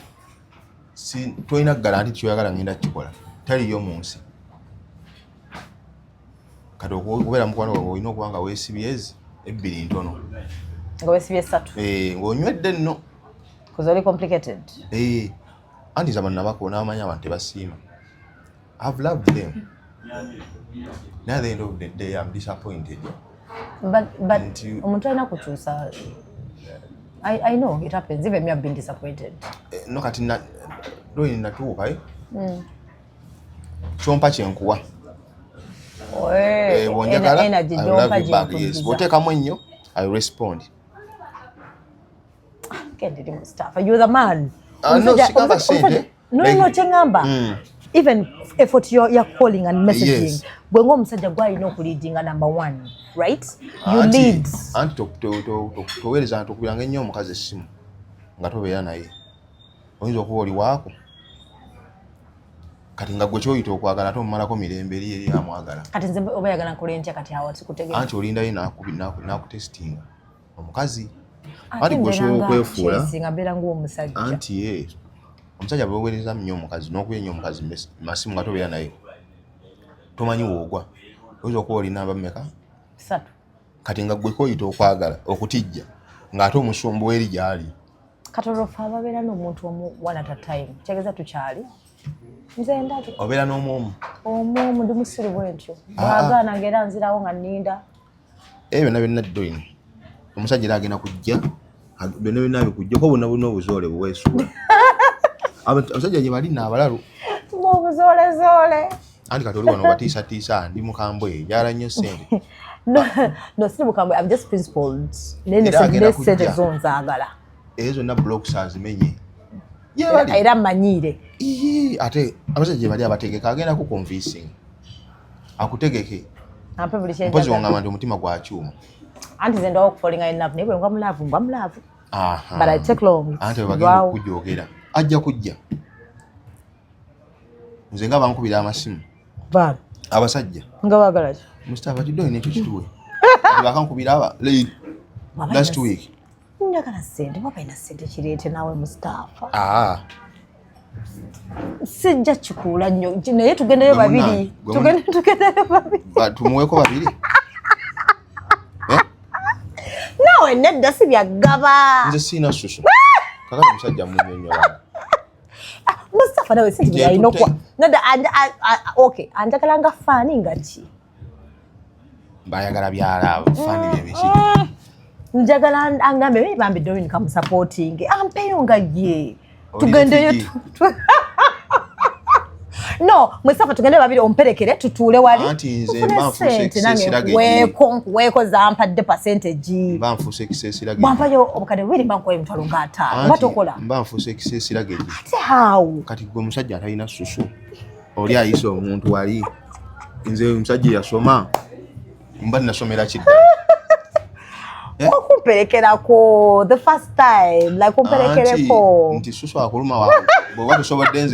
tolina kugala nti kyoyagala ngenda kukikola taliyo mu nsi kati okubeera mukwano gwange olina okuba nga weesibye ebbiri ntono nga weesibye 3 ng'onywedde nno kuzoli complicated anti zaba nabako n'amanyi abantu tebasiima I've loved them now at the end of the day I'm disappointed but omuntu alina kukyusa I know it happens even me I've been disappointed no kati lwe natuuka kyompa kyenkuwa bw'onjagala I love you back yes bw'oteekamu ennyo I respond Kendidi Mustafa, you're the man. No, sikamba sente. No, chengamba. Even effort you're calling and messaging. Yes. When omusajja gwalina okuleadinga number 1, right? You lead. Anti toweereza ntukubiranga ennyo omukazi essimu nga tobeera naye. Oyinza okuba oli waako. Kati nga gwe kyoyita okwagala ate omumalako mirembe eri amwagala. Kati nze oba yagala nkola ntya kati awo sikutegeera. Anti olinda ye n'akutestinga. Omukazi Ati gwosobola okwefuula ngabera ng'omusajja anti omusajja bweweereza nnyo omukazi n'okuba ennyo omukazi masimu nga tobeera naye tomanyi woogwa oyinza okuba olina abameka 3 kati nga gwe koyita okwagala okutijja ng'ate omusumbu w'eri gy'ali kati olwofa ababeera n'omuntu omu one at a time kyegeza tukyali nze ndabyo obeera n'omwomu ndi musiru bwentyo bwagaana ng'era nzirawo nga nninda byonna byonna doyini omusajja era agenda kujja byonna byonna bikujja ko bonna bulina obuzoole buweesuula abasajja gye balina abalalu obuzoole anti kati oli wano batiisatiisa ndi mukambwe jala nnyo ssente no siri mukambwe I'm just principled nene sente zonzaagala ezo zonna blocks azimenye era mmanyiire ate abasajja gye bali abategeka agenda ku convincing akutegeke ampe buli kyenjagala mpozi wangamba nti omutima gwa kyuma anti nze ndwawo okufolinga enough naye bwe ngwa mulaavu but I take long anti bagenda okujjoogera ajja kujja nze nga bankubira amasimu abasajja nga baagala ki Mustafa kiddo ine ekyo kituwe bakankubira last week njagala ssente babalina ssente kireete nawe Mustafa sijja kikuula nnyo naye tugendeyo babiri tumuweeko babiri nawe nedda si byaggaba nze siina susu kakati omusajja munnyonnyola Mustafa nawe sente byalina okuwa nedda okay anjagala nga faani nga ki bayagala byalaabo faani byebiki njagala angambe bambidde oyini kamusupporting ampeyo nga ye tugendeyo no Mustafa tugende babiri omperekere tutuule wali anti nze mbanfuuse ekisesirage weeko zampadde percentage mbanfuuse ekisesirage bwampayo obukadde bubiri mbankuwa emitwalo nga 5 oba tokola mbanfuuse ekisesirage ate how kati gwe omusajja atalina susu oli ayisa omuntu wali nze omusajja yasoma mba nasomera kidda okumperekerako the first time like kumperekereko nti susu akuluma wawe bw'oba tusobodde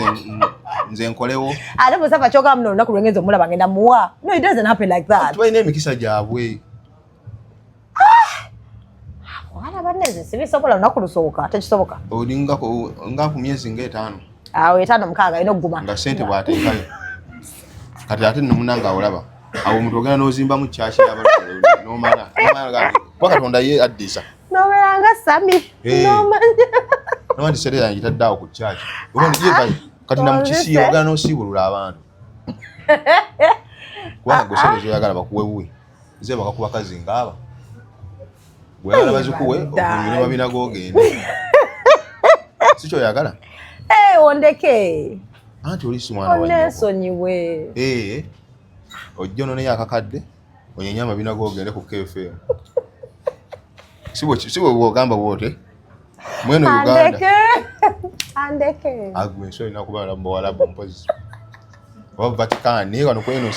nze nkolewo ate Mustafa kyoga muno olunaku lwengenza omulaba ngenda muwa no it doesn't happen like that tubalina emikisa gyabwe wala baneze sibisobola olunaku lusoboka tekisoboka olinga ku myezi nga 5 awo 5-6 ino guma nga sente bwateekayo kati ate nomunanga olaba awo omuntu ogenda n'ozimbamu kyaki nomala kuba Katonda ye addisa nobeeranga sami nomandi sente yange gitaddeawo ku kyaki kati namukisiiba ogenda n'osiibulula abantu kubanga gwe sente zoyagala bakuwe buwe ze bakakuba kazi ngaaba gweyagala bazikuwe obumire babina g'ogende si kyoyagala ondeke. Anti oli si mwana wa nnyoko. Onesonyiwe. Ojja ononeyo akakadde onyenye amabina g'ogende ku KFM. Si bwe bw'ogamba bwote mweno Uganda. Andeke. Agwe so ina kuba mu Buwarabu mpozi. Wa Vatican ni wano kweno.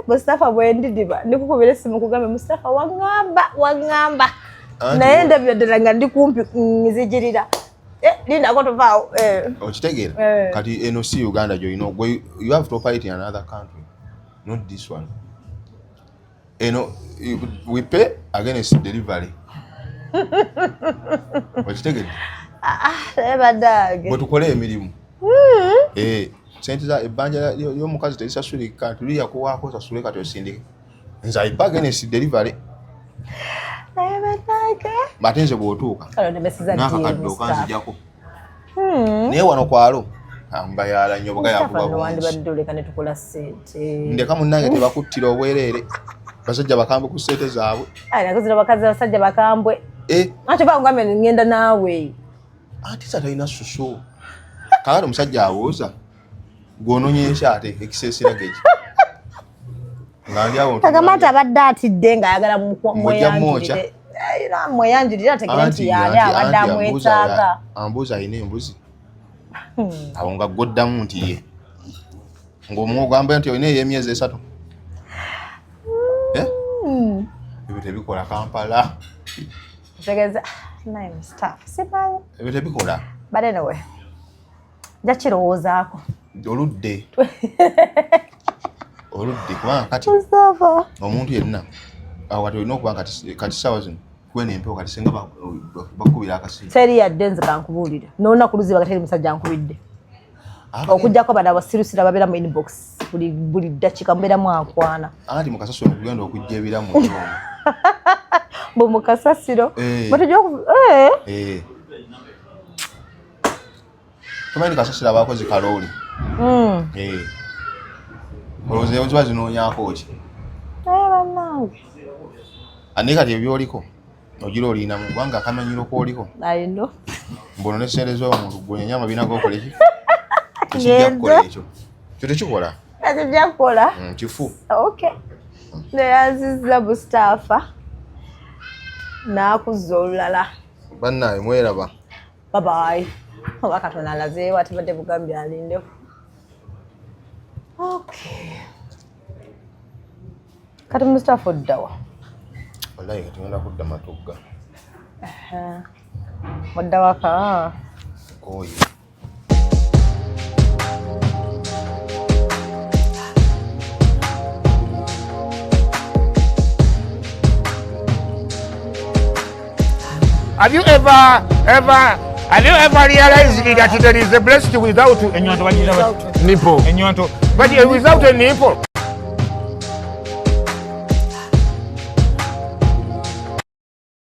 Mustafa bwendidiba ndikukubira esimu kugambe Mustafa wangamba. Naenda byodera nga ndi kumpi nzijirira. Linda ko tuvao. Okitegeera. Kati eno si Uganda jo you have to operate in another country. Not this one. We pay against delivery. Okitegeera. Badage. Bwe tukole emirimu. Sente za ebbanja y'omukazi tezisasulika tuli yakuwaako sasule kati osindike. Nze ayipa against delivery. Batenze bw'otuuka. N'akakadde okanzijjako. Naye wano kwalo ambayala nnyo buga yakuba. Ndeka munnange tebakuttira obwereere. Basajja bakambwe ku ssente zaabwe. Nakuzira bakazi basajja bakambwe. Ate bangambe ngenda naawe. Ati talina susu. Kaalo omusajja awooza. Gw'ononyesha ate ekisesera geeki. Kagamata abadde atidde ng'ayagala mweyanjulire. Era mweyanjulire ategera nti yali abadde amwetaaga. Ambuuza alina embuzi. Awo nga gw'oddamu nti ye. Ng'omugamba nti olina ey'emyezi 3. Ebyo tebikola Kampala. Tegeza naye Mustafa simanyi. Ebyo tebikola. But anyway. Jakirowoozaako. Oludde kubanga kati omuntu yenna awo kati olina okuba kati ssaawa zino kuba n'empewo kati singa bakubira akasimu teri yadde nze kankubuulire n'olunaku luziba gateri musajja ankubidde okuggyako bano abasirusira babeera mu inbox buli ddakiika mubeeramu akwana anti mu kasasiro kugenda okujja ebiramu bwe mu kasasiro tomanyi kasasiro abakozi kalooli olowooza oziba zinoonyaako ki bannange ane kati ebyoliko ogira olinamu kubanga akamanyiro kooliko ayino mbono ne ssente z'omuntu gwenyenya amabina g'okoleki tekijja kukola ekyo kyo tekikola tekijja kukola kifu neyanziza Mustafa n'akuzza olulala bannaye mweraba babayi oba Katonda alazeewo atibadde bugambye alindeku kati Mustafa oddawa wallahi kati ngenda kudda Matugga oddawaka oyo Have you ever realized that there is a breast without a nipple? But without a nipple.